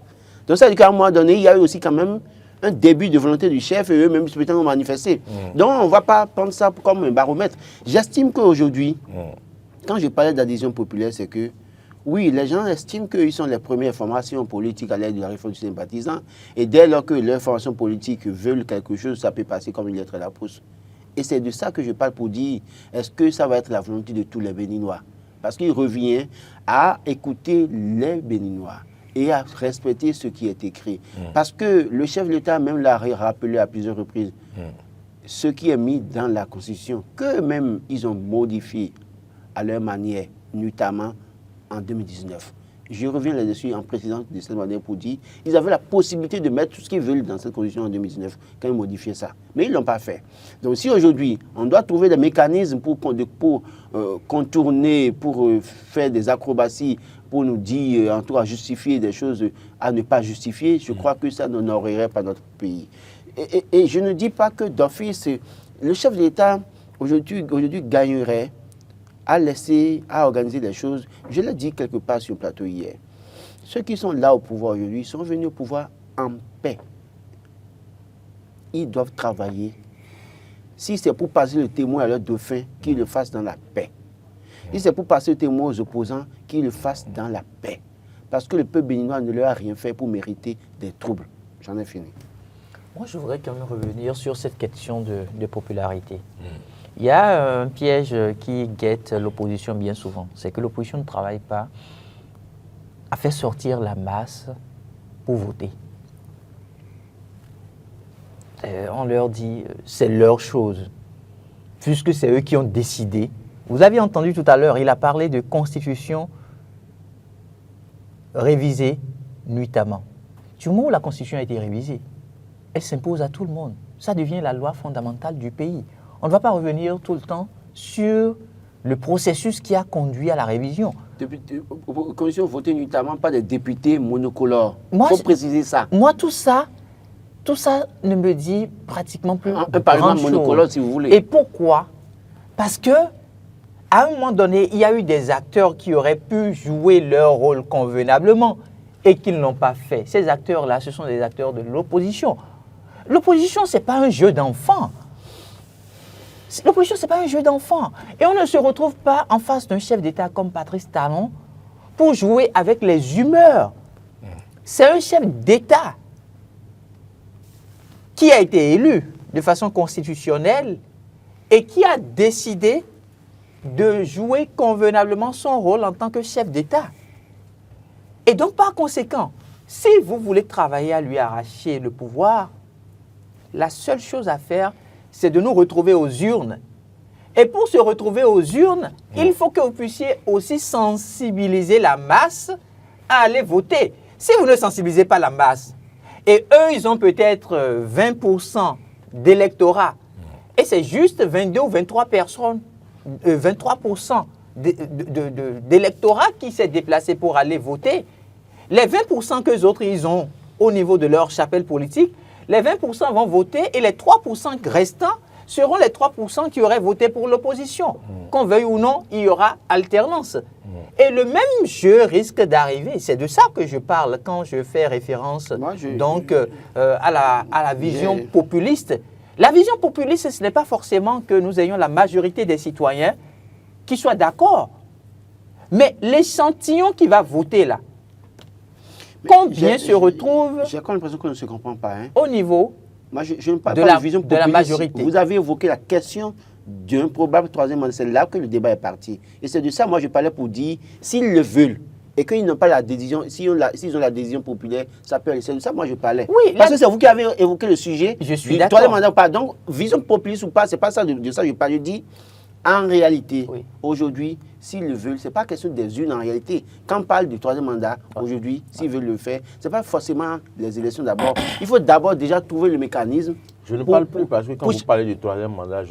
Donc ça veut dire qu'à un moment donné, il y a eu aussi quand même un début de volonté du chef et eux-mêmes peut-être ont manifesté. Donc on ne va pas prendre ça comme un baromètre. J'estime qu'aujourd'hui, quand je parlais d'adhésion populaire, c'est que oui, les gens estiment qu'ils sont les premières formations politiques à l'aide de la réforme du sympathisant. Et dès lors que leurs formations politiques veulent quelque chose, ça peut passer comme une lettre à la poste. Et c'est de ça que je parle pour dire, est-ce que ça va être la volonté de tous les Béninois? Parce qu'il revient à écouter les Béninois et à respecter ce qui est écrit. Parce que le chef de l'État même l'a rappelé à plusieurs reprises. Ce qui est mis dans la Constitution, qu'eux-mêmes ils ont modifié à leur manière, notamment en 2019. Je reviens là-dessus en précisant de cette manière pour dire qu'ils avaient la possibilité de mettre tout ce qu'ils veulent dans cette constitution en 2019 quand ils modifiaient ça. Mais ils ne l'ont pas fait. Donc si aujourd'hui, on doit trouver des mécanismes pour contourner, pour faire des acrobaties, pour nous dire, en tout cas, justifier des choses à ne pas justifier, je crois que ça n'honorerait pas notre pays. Et je ne dis pas que d'office, le chef de l'État aujourd'hui gagnerait à organiser des choses. Je l'ai dit quelque part sur le plateau hier. Ceux qui sont là au pouvoir aujourd'hui sont venus au pouvoir en paix. Ils doivent travailler. Si c'est pour passer le témoin à leurs dauphins, qu'ils le fassent dans la paix. Si c'est pour passer le témoin aux opposants, qu'ils le fassent dans la paix. Parce que le peuple béninois ne leur a rien fait pour mériter des troubles. J'en ai fini. Moi, je voudrais quand même revenir sur cette question de popularité. Il y a un piège qui guette l'opposition bien souvent. C'est que l'opposition ne travaille pas à faire sortir la masse pour voter. On leur dit, c'est leur chose, puisque c'est eux qui ont décidé. Vous avez entendu tout à l'heure, il a parlé de constitution révisée nuitamment. Du moment où la constitution a été révisée, elle s'impose à tout le monde. Ça devient la loi fondamentale du pays. On ne va pas revenir tout le temps sur le processus qui a conduit à la révision. Commission votée notamment pas des députés monocolores. Il Moi, faut préciser ça. Moi, tout ça ne me dit pratiquement plus Un parlement grand-chose. monocolore, si vous voulez. Et pourquoi? Parce que à un moment donné, il y a eu des acteurs qui auraient pu jouer leur rôle convenablement et qui ne l'ont pas fait. Ces acteurs-là, ce sont des acteurs de l'opposition. L'opposition, ce n'est pas un jeu d'enfant. L'opposition, ce n'est pas un jeu d'enfant. Et on ne se retrouve pas en face d'un chef d'État comme Patrice Talon pour jouer avec les humeurs. C'est un chef d'État qui a été élu de façon constitutionnelle et qui a décidé de jouer convenablement son rôle en tant que chef d'État. Et donc, par conséquent, si vous voulez travailler à lui arracher le pouvoir, la seule chose à faire, c'est de nous retrouver aux urnes. Et pour se retrouver aux urnes, il faut que vous puissiez aussi sensibiliser la masse à aller voter. Si vous ne sensibilisez pas la masse, et eux, ils ont peut-être 20% d'électorat, et c'est juste 22 ou 23 personnes, 23% d'électorat qui s'est déplacé pour aller voter. Les 20% que les autres ils ont au niveau de leur chapelle politique, les 20% vont voter et les 3% restants seront les 3% qui auraient voté pour l'opposition. Qu'on veuille ou non, il y aura alternance. Et le même jeu risque d'arriver. C'est de ça que je parle quand je fais référence à la vision populiste. La vision populiste, ce n'est pas forcément que nous ayons la majorité des citoyens qui soient d'accord. Mais l'échantillon qui va voter là, combien se retrouve J'ai encore l'impression qu'on ne se comprend pas. Au niveau Moi, je ne parle de pas de vision populiste. la majorité. Vous avez évoqué la question d'un probable troisième mandat. C'est là que le débat est parti. Et c'est de ça, moi, je parlais pour dire, s'ils le veulent, et qu'ils n'ont pas la décision, s'ils ont la décision populaire, ça peut aller. C'est de ça, moi, je parlais. Oui, parce que c'est vous qui avez évoqué le sujet. Je suis du d'accord. troisième mandat ou pas. Donc, vision populiste ou pas, c'est pas ça de ça que je parle. Je dis, en réalité, aujourd'hui, s'ils le veulent, ce n'est pas question des urnes en réalité. Quand on parle du troisième mandat, aujourd'hui, s'ils veulent le faire, ce n'est pas forcément les élections d'abord. Il faut d'abord déjà trouver le mécanisme. Je ne parle plus parce que quand vous parlez du troisième mandat,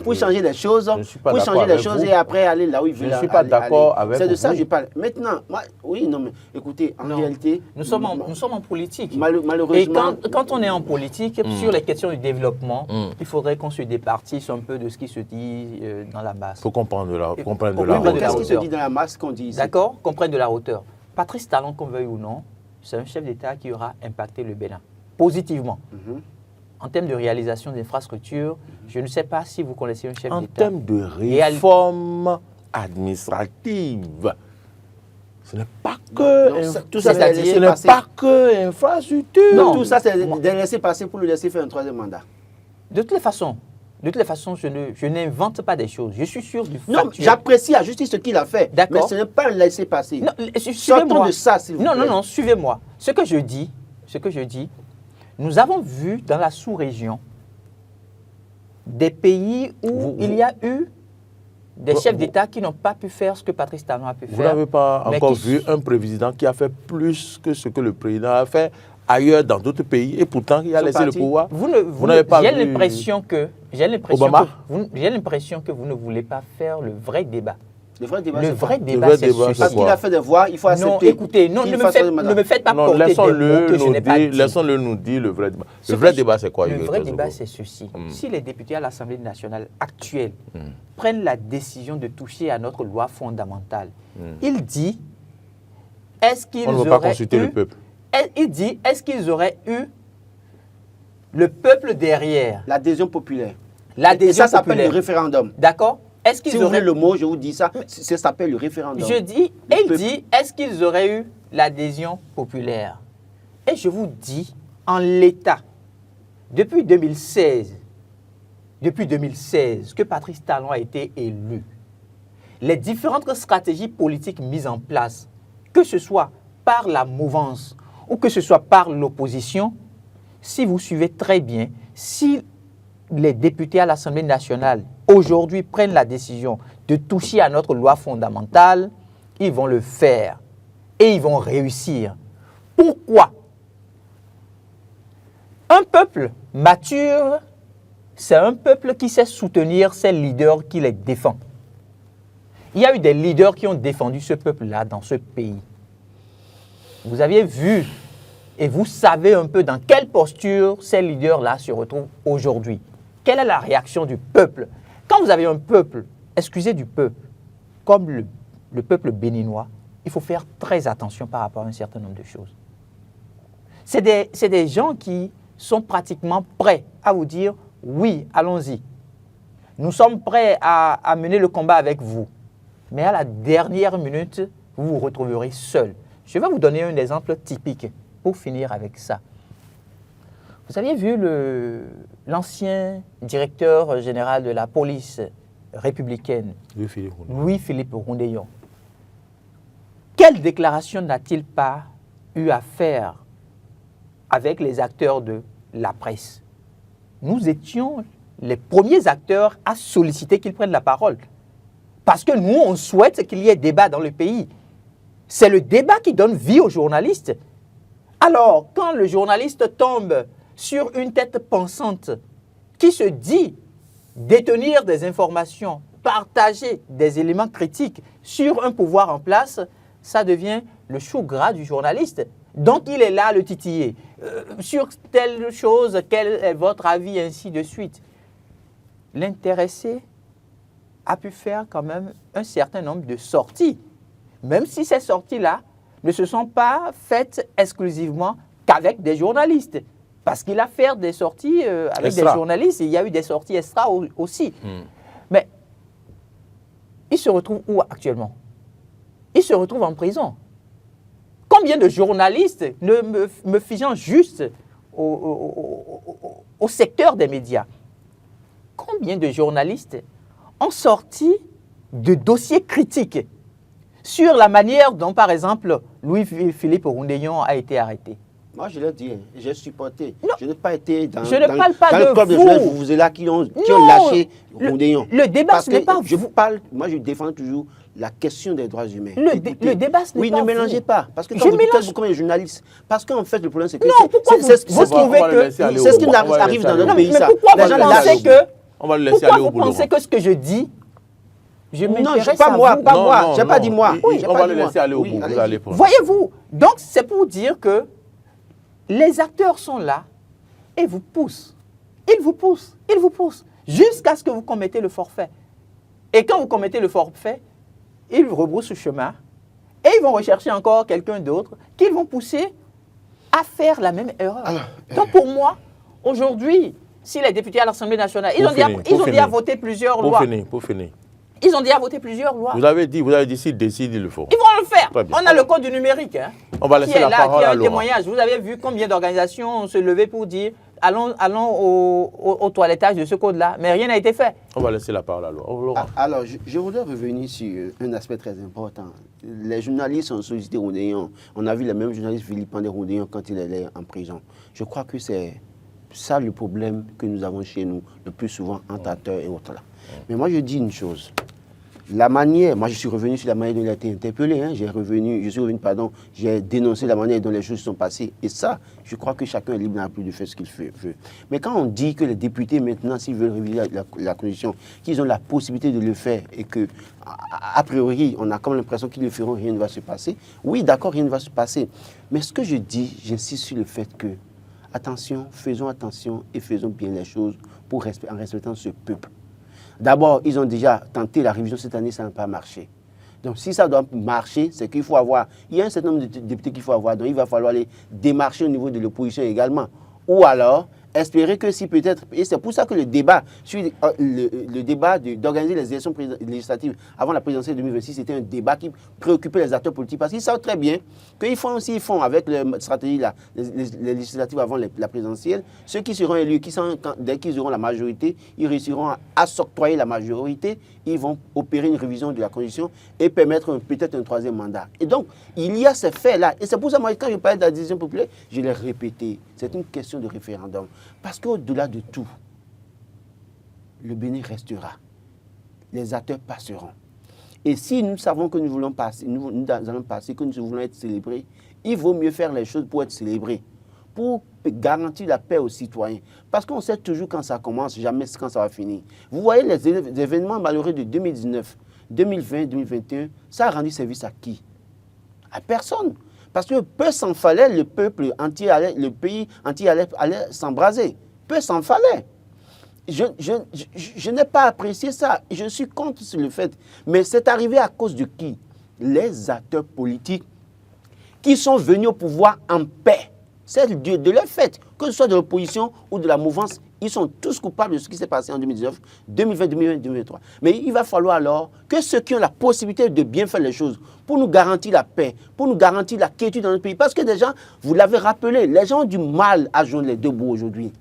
pour changer les choses, pour changer les choses et après aller là où ils veulent aller. Je ne suis pas d'accord avec vous. C'est de ça que je parle. Maintenant, moi, oui, non, mais écoutez, en réalité... Nous sommes en politique. Malheureusement... Et quand on est en politique, sur les questions du développement, il faudrait qu'on se départisse un peu de ce qui se dit dans la masse. Il faut comprendre de la hauteur. Qu'est-ce qui se dit dans la masse qu'on dit ici? D'accord, qu'on prenne de la hauteur. Patrice Talon, qu'on veuille ou non, c'est un chef d'État qui aura impacté le Bénin, positivement. En termes de réalisation d'infrastructures, je ne sais pas si vous connaissez un chef d'État. En termes de réforme administrative, ce n'est pas que tout ça, ce n'est pas que infrastructure. Non, tout ça, c'est de laisser passer pour le laisser faire un troisième mandat. De toutes les façons, je n'invente pas des choses. Je suis sûr du factuel. Non, j'apprécie à justice ce qu'il a fait. Mais ce n'est pas un laisser passer. Sortons de ça, s'il vous plaît. Non, suivez-moi. Ce que je dis, nous avons vu dans la sous-région des pays où il y a eu des chefs d'État qui n'ont pas pu faire ce que Patrice Talon a pu faire. Vous n'avez pas encore vu un président qui a fait plus que ce que le président a fait ailleurs dans d'autres pays et pourtant il a laissé le pouvoir. Vous n'avez pas vu j'ai l'impression que vous ne voulez pas faire le vrai débat. Le vrai débat, c'est ceci. Parce qu'il a fait des voix, il faut accepter. Non, écoutez, ne me faites pas porter des mots que je n'ai pas dit. Laissons-le nous dire le vrai débat. Le vrai débat, c'est quoi? Le vrai débat, c'est ceci. Si les députés à l'Assemblée nationale actuelle prennent la décision de toucher à notre loi fondamentale, il dit, est-ce qu'ils On ne veut pas consulter le peuple. Il dit, est-ce qu'ils auraient eu le peuple derrière? L'adhésion populaire. L'adhésion Et ça s'appelle populaire. le référendum. D'accord? Est-ce qu'ils Si vous auraient... voulez le mot, je vous dis ça, ça s'appelle le référendum. Je dis, Le il peuple. dit, est-ce qu'ils auraient eu l'adhésion populaire? Et je vous dis, en l'état, depuis 2016 que Patrice Talon a été élu, les différentes stratégies politiques mises en place, que ce soit par la mouvance ou que ce soit par l'opposition, si vous suivez très bien, si les députés à l'Assemblée nationale aujourd'hui prennent la décision de toucher à notre loi fondamentale, ils vont le faire et ils vont réussir. Pourquoi? Un peuple mature, c'est un peuple qui sait soutenir ses leaders qui les défendent. Il y a eu des leaders qui ont défendu ce peuple-là dans ce pays. Vous aviez vu et vous savez un peu dans quelle posture ces leaders-là se retrouvent aujourd'hui. Quelle est la réaction du peuple? Quand vous avez un peuple, excusez du peuple, comme le peuple béninois, il faut faire très attention par rapport à un certain nombre de choses. C'est des gens qui sont pratiquement prêts à vous dire « oui, allons-y, nous sommes prêts à mener le combat avec vous ». Mais à la dernière minute, vous vous retrouverez seul. Je vais vous donner un exemple typique pour finir avec ça. Vous aviez vu l'ancien directeur général de la police républicaine, Louis-Philippe Rondeyon. Quelle déclaration n'a-t-il pas eu à faire avec les acteurs de la presse? Nous étions les premiers acteurs à solliciter qu'ils prennent la parole. Parce que nous, on souhaite qu'il y ait débat dans le pays. C'est le débat qui donne vie aux journalistes. Alors, quand le journaliste tombe sur une tête pensante qui se dit détenir des informations, partager des éléments critiques sur un pouvoir en place, ça devient le chou gras du journaliste. Donc, il est là à le titiller. Sur telle chose, quel est votre avis, ainsi de suite. L'intéressé a pu faire quand même un certain nombre de sorties. Même si ces sorties-là ne se sont pas faites exclusivement qu'avec des journalistes. Parce qu'il a fait des sorties avec extra. des journalistes, et il y a eu des sorties extra aussi. Mais il se retrouve où actuellement? Il se retrouve en prison. Combien de journalistes, me figeant juste au secteur des médias, combien de journalistes ont sorti de dossiers critiques sur la manière dont, par exemple, Louis-Philippe Rondeyon a été arrêté? Moi, je l'ai dit, j'ai supporté. Non. Je n'ai pas été dans, Je ne dans, parle pas dans de le club de vous. journalistes vous êtes là qui ont Non. lâché Rondeyon. Le débat, Parce ce n'est que pas je vous. parle, moi, je défends toujours la question des droits humains. Le débat, ce n'est oui, pas ne vous. mélangez pas. Parce que Je quand vous mélange- dites combien de journalistes, parce qu'en fait, le problème, c'est que Non, pourquoi vous trouvez que... c'est ce qui arrive dans notre pays, mais ça. pourquoi Les vous gens pensez lâchent. que... On va le laisser Pourquoi aller au vous boulot. pensez que ce que je dis, je Non, m'intéresse pas à moi, vous? pas Non, moi. non, J'ai pas non. dit moi. Oui, J'ai on pas va dit le moi. laisser aller au Oui, bout. Vous allez-y. allez pour... Voyez-vous, donc c'est pour dire que les acteurs sont là et vous poussent. Ils vous poussent, ils vous poussent, jusqu'à ce que vous commettez le forfait. Et quand vous commettez le forfait, ils vous rebroussent le chemin et ils vont rechercher encore quelqu'un d'autre qu'ils vont pousser à faire la même erreur. Donc pour moi, aujourd'hui, si les députés à l'Assemblée nationale, ils ont déjà voté plusieurs lois. Pour finir. Ils ont déjà voté plusieurs lois. Vous avez dit s'ils décident, ils le font. Ils vont le faire. Très bien. On a le code du numérique. Hein, On va qui laisser est la là, parole qui a à un Laurent. témoignage. Vous avez vu combien d'organisations se levaient pour dire allons au toilettage de ce code-là, mais rien n'a été fait. On va laisser la parole à Laurent. Alors, je voudrais revenir sur un aspect très important. Les journalistes ont sollicité Rondeyon. On a vu les mêmes journalistes vilipender Rondeyon quand il est en prison. Je crois que c'est ça le problème que nous avons chez nous, le plus souvent, entre acteurs et autres là. Mais moi, je dis une chose. La manière, moi je suis revenu sur la manière dont il a été interpellé, hein, j'ai dénoncé la manière dont les choses sont passées. Et ça, je crois que chacun est libre dans la plus de faire ce qu'il veut. Mais quand on dit que les députés maintenant, s'ils veulent réviser la Constitution, qu'ils ont la possibilité de le faire et que, a priori, on a comme l'impression qu'ils le feront, rien ne va se passer. Oui, d'accord, rien ne va se passer. Mais ce que je dis, j'insiste sur le fait que, attention, faisons attention et faisons bien les choses en respectant ce peuple. D'abord, ils ont déjà tenté la révision cette année, ça n'a pas marché. Donc, si ça doit marcher, c'est qu'il faut avoir... Il y a un certain nombre de députés qu'il faut avoir, donc il va falloir les démarcher au niveau de l'opposition également. Ou alors, espérer que si peut-être... Et c'est pour ça que le débat, le débat d'organiser les élections législatives avant la présidentielle 2026, c'était un débat qui préoccupait les acteurs politiques. Parce qu'ils savent très bien qu'ils font aussi, avec la stratégie, les législatives avant la présidentielle, ceux qui seront élus, dès qu'ils auront la majorité, ils réussiront à s'octroyer la majorité, ils vont opérer une révision de la Constitution et permettre peut-être un troisième mandat. Et donc, il y a ces faits-là. Et c'est pour ça, moi, quand je parlais de la décision populaire, je l'ai répété. C'est une question de référendum. Parce qu'au-delà de tout, le Bénin restera. Les acteurs passeront. Et si nous savons que nous voulons passer, nous allons passer, que nous voulons être célébrés, il vaut mieux faire les choses pour être célébrés, pour garantir la paix aux citoyens. Parce qu'on sait toujours quand ça commence, jamais quand ça va finir. Vous voyez les événements malheureux de 2019, 2020, 2021, ça a rendu service à qui? À personne. Parce que peu s'en fallait, le peuple entier, le pays entier allait s'embraser. Peu s'en fallait. Je n'ai pas apprécié ça. Je suis contre le fait. Mais c'est arrivé à cause de qui? Les acteurs politiques qui sont venus au pouvoir en paix. C'est de leur fait, que ce soit de l'opposition ou de la mouvance, ils sont tous coupables de ce qui s'est passé en 2019, 2020, 2020, 2023. Mais il va falloir alors que ceux qui ont la possibilité de bien faire les choses, pour nous garantir la paix, pour nous garantir la quiétude dans notre pays, parce que des gens, vous l'avez rappelé, les gens ont du mal à joindre les deux bouts aujourd'hui.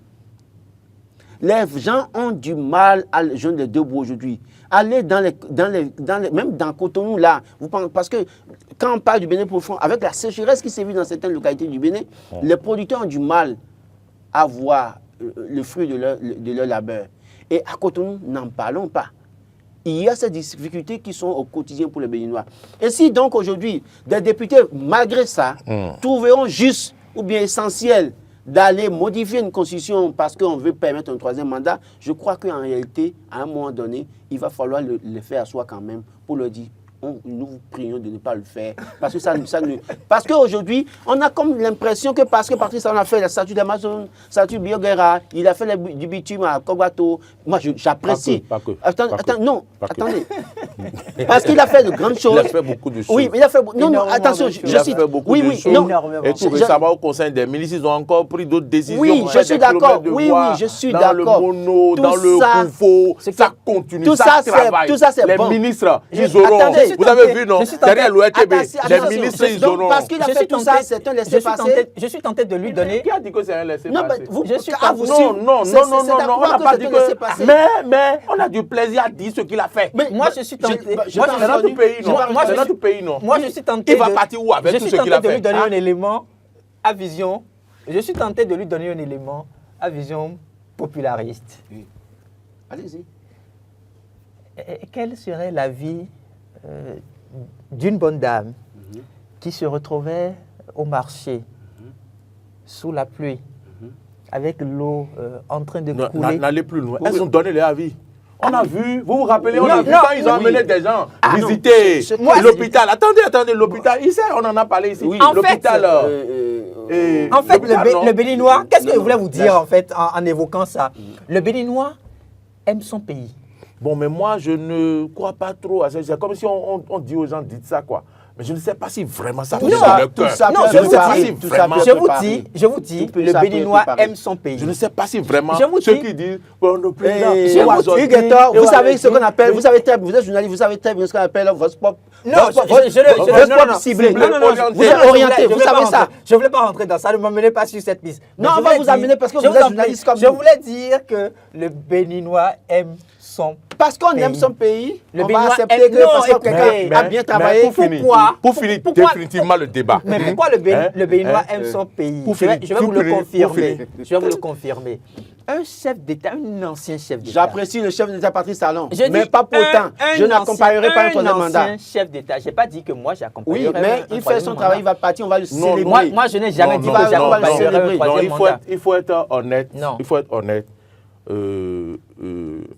Les gens ont du mal à joindre les deux bouts aujourd'hui. Allez même dans Cotonou, là, parce que quand on parle du Bénin profond, avec la sécheresse qui s'est vue dans certaines localités du Bénin, les producteurs ont du mal à voir le fruit de leur labeur. Et à Cotonou, n'en parlons pas. Il y a ces difficultés qui sont au quotidien pour les Béninois. Et si donc aujourd'hui, des députés, malgré ça, trouveront juste ou bien essentiel d'aller modifier une constitution parce qu'on veut permettre un troisième mandat, je crois qu'en réalité, à un moment donné, il va falloir le faire à soi quand même pour leur dire, nous vous prions de ne pas le faire. Parce que parce qu'aujourd'hui, on a comme l'impression que parce que Patrice Talon a fait la statue d'Amazon, statue Bioguerra, il a fait du bitume à Kobato. Moi, j'apprécie. Pas que. Attendez. Parce qu'il a fait de grandes choses. Il a fait beaucoup de choses. Oui, il a fait... Non, attention, je cite. Il a fait beaucoup de choses. Et tout récemment, au Conseil des ministres, ils ont encore pris d'autres décisions. Oui, je suis d'accord. Oui, je suis d'accord. Dans le mono, dans le couvre, ça continue, ça travaille. Tout ça, c'est bon. Les ministres, ils auront... Vous avez vu, non? Derrière l'OETB, les ministres, ils auront... Parce qu'il a fait tout ça, c'est un laissez-passer. Je suis tenté de lui donner... Qui a dit que c'est un laissez-passer? Non, on n'a pas dit que... Mais on a du plaisir à dire ce qu'il a fait. Moi, je suis tenté... C'est notre pays, non? C'est notre pays, non? Moi, je suis tenté... Il va partir où avec tout ce qu'il a fait? Je suis tenté de lui donner un élément à vision... Je suis tenté de lui donner un élément à vision populariste. Allez-y. Quelle serait la vie d'une bonne dame qui se retrouvait au marché sous la pluie avec l'eau en train de couler? N'allez plus loin. Elles ont donné leur avis. On a vu, vous vous rappelez, on a vu quand ils ont amené des gens visiter l'hôpital. Attendez, l'hôpital, ici, on en a parlé ici. Oui, l'hôpital. En fait, le Béninois, qu'est-ce que je voulais vous dire en fait en évoquant ça? Le Béninois aime son pays. Bon, mais moi, je ne crois pas trop à ça. C'est comme si on dit aux gens, dites ça, quoi. Mais je ne sais pas si vraiment ça fait le cœur. Non, je vous dis, le Béninois aime son pays. Je ne sais pas si vraiment ceux qui disent, bon, le président... Vous savez ce qu'on appelle, vous êtes journaliste, vous savez très bien ce qu'on appelle votre pop. Non, je ciblé. Non, vous êtes orienté, vous savez ça. Je ne voulais pas rentrer dans ça, ne m'emmenez pas sur cette piste. Non, on va vous amener parce que vous êtes journaliste comme nous. Je voulais dire que le Béninois aime son pays. Parce qu'on aime son pays, on va accepter que parce que quelqu'un a bien travaillé. Pour finir définitivement le débat. Mais pourquoi le Béninois aime son pays? Je vais vous le confirmer. Je vais vous le confirmer. Un chef d'État, un ancien chef d'État. J'apprécie le chef d'État Patrice Talon, mais pas pour autant. Je n'accompagnerai pas un troisième mandat. Un chef d'État. Je n'ai pas dit que moi j'accompagnerai. Oui, mais il fait son travail, il va partir, on va le célébrer. Moi, je n'ai jamais dit que j'accompagnerai un troisième mandat. Il faut être honnête. Il faut être honnête.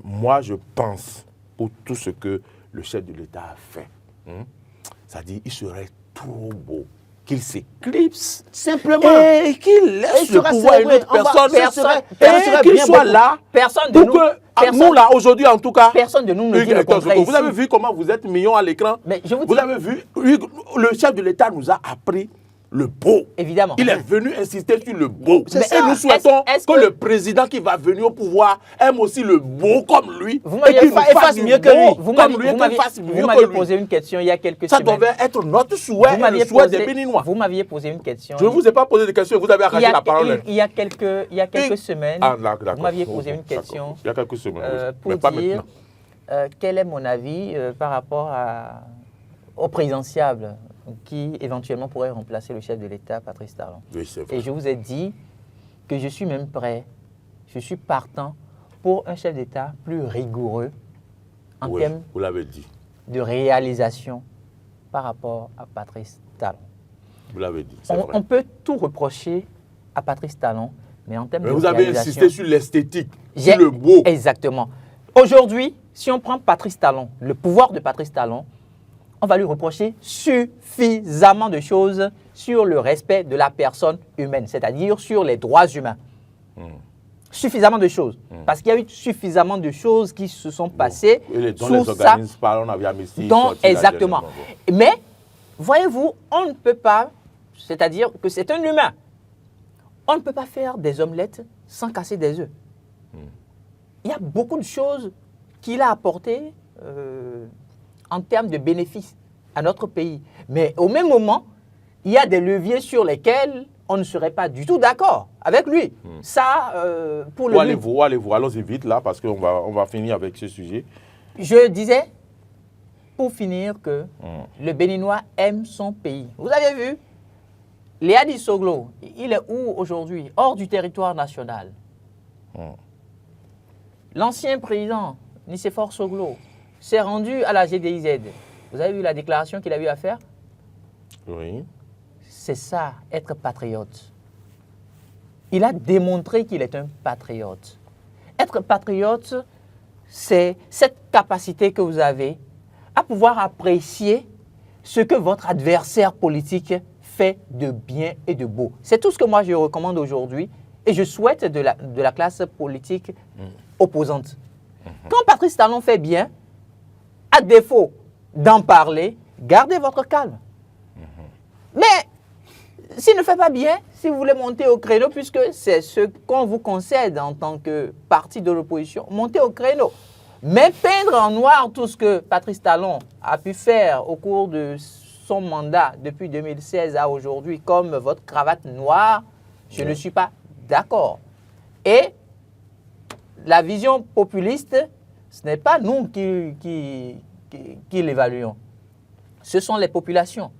Moi, je pense pour tout ce que le chef de l'État a fait. C'est-à-dire, il serait trop beau qu'il s'éclipse Simplement. et qu'il laisse le pouvoir à une autre personne et qu'il soit là Personne de pour nous, que nous, là, aujourd'hui, en tout cas, personne de nous ne dit le contraire vous avez vu comment vous êtes mignons à l'écran. Mais je vous Vous dis- avez vu, le chef de l'État nous a appris le beau. Évidemment. Il est venu insister sur le beau. C'est Et ça. nous souhaitons Est-ce que que- le président qui va venir au pouvoir aime aussi le beau comme lui. Vous m'aviez et qu'il nous fa- fasse mieux mieux que que lui. lui. Vous Comme lui et qu'il fasse vous mieux que m'aviez lui. posé une question il y a quelques Ça semaines. devait être notre souhait Vous et m'aviez le souhait des posé, Béninois. vous m'aviez posé une question. Je ne vous ai pas posé de questions, vous avez il arraché la parole. il y a quelques semaines, Ah, d'accord. vous m'aviez posé une D'accord. question Il y a quelques semaines, oui. pour Mais pas dire maintenant. quel est mon avis par rapport au présidentiable qui éventuellement pourrait remplacer le chef de l'État, Patrice Talon. Oui, c'est vrai. Et je vous ai dit que je suis même prêt, je suis partant pour un chef d'État plus rigoureux en Oui, termes vous l'avez dit. de réalisation par rapport à Patrice Talon. Vous l'avez dit, c'est On vrai. peut tout reprocher à Patrice Talon, mais en termes Mais de vous avez réalisation... insisté sur l'esthétique, J'ai- sur le beau. Exactement. Aujourd'hui, si on prend Patrice Talon, le pouvoir de Patrice Talon, on va lui reprocher suffisamment de choses sur le respect de la personne humaine, c'est-à-dire sur les droits humains. Suffisamment de choses. Parce qu'il y a eu suffisamment de choses qui se sont passées Dont sous les ça. organismes parlent, on avait Amnesty. Donc, sorti là, exactement. dernièrement. Mais, voyez-vous, on ne peut pas, c'est-à-dire que c'est un humain. On ne peut pas faire des omelettes sans casser des œufs. Il y a beaucoup de choses qu'il a apportées en termes de bénéfices à notre pays. Mais au même moment, il y a des leviers sur lesquels on ne serait pas du tout d'accord avec lui. Ça, pour le Où lui, allez-vous? Allons-y vite là, parce qu'on va finir avec ce sujet. je disais, pour finir, que le Béninois aime son pays. Vous avez vu, Léadi Soglo, il est où aujourd'hui? Hors du territoire national. L'ancien président, Nicéphore Soglo, s'est rendu à la GDIZ. Vous avez vu la déclaration qu'il a eu à faire? Oui. C'est ça, être patriote. Il a démontré qu'il est un patriote. Être patriote, c'est cette capacité que vous avez à pouvoir apprécier ce que votre adversaire politique fait de bien et de beau. C'est tout ce que moi je recommande aujourd'hui et je souhaite de la classe politique opposante. Quand Patrice Talon fait bien, à défaut d'en parler, gardez votre calme. Mais s'il ne fait pas bien, si vous voulez monter au créneau, puisque c'est ce qu'on vous concède en tant que parti de l'opposition, montez au créneau. Mais peindre en noir tout ce que Patrice Talon a pu faire au cours de son mandat depuis 2016 à aujourd'hui comme votre cravate noire, je ne suis pas d'accord. Et la vision populiste, ce n'est pas nous qui l'évaluons. Ce sont les populations.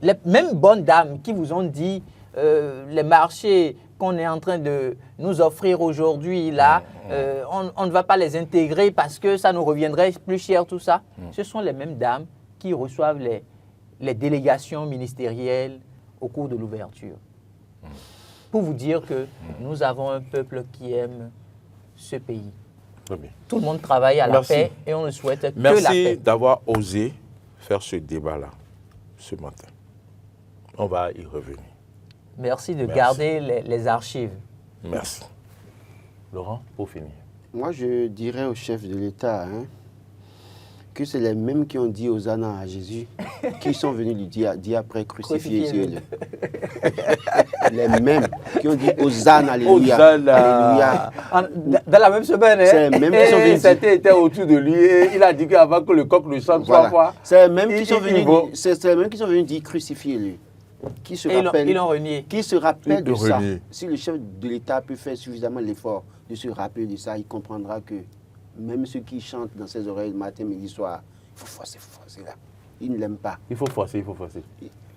Les mêmes bonnes dames qui vous ont dit les marchés qu'on est en train de nous offrir aujourd'hui, là, on ne va pas les intégrer parce que ça nous reviendrait plus cher, tout ça. Ce sont les mêmes dames qui reçoivent les délégations ministérielles au cours de l'ouverture. Pour vous dire que nous avons un peuple qui aime ce pays. Très bien. Tout le monde travaille à Merci. la paix et on ne souhaite que la Merci paix. d'avoir osé faire ce débat-là ce matin. On va y revenir. Merci de Merci. garder les archives. Merci. Laurent, pour finir. Moi, je dirais au chef de l'État que c'est les mêmes qui ont dit Hosanna à Jésus, qui sont venus lui dire après crucifiez-le. Les mêmes qui ont dit Hosanna, alléluia. Alléluia. Dans la même semaine, C'est les mêmes qui sont venus dire. C'était était autour de lui et il a dit qu'avant que le coq ne chante trois Voilà. fois, C'est les mêmes qui il- sont il venus va. dire, c'est les mêmes qui sont venus dire crucifiez-le. Qui se Et rappellent ils l'ont renié. Qui se rappelle Il de peut ça. renier. Si le chef de l'État peut faire suffisamment l'effort de se rappeler de ça, il comprendra que même ceux qui chantent dans ses oreilles matin, midi, soir, il faut forcer là. Il ne l'aime pas. il faut forcer, il faut forcer.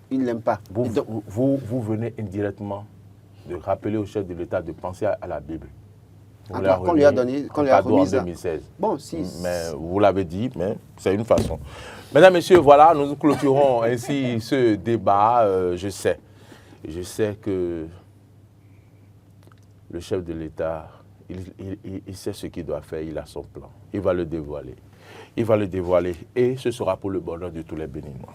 Il ne l'aime pas. Vous, Et donc, vous venez indirectement de rappeler au chef de l'État de penser à la Bible. Vous Encore qu'on lui a donné, qu'on lui a cadeau en remis ça. 2016. Bon, si. Mais vous l'avez dit, mais c'est une façon. Mesdames, Messieurs, voilà, nous clôturons ainsi ce débat. Je sais que le chef de l'État, il sait ce qu'il doit faire, il a son plan. Il va le dévoiler. Il va le dévoiler et ce sera pour le bonheur de tous les Béninois.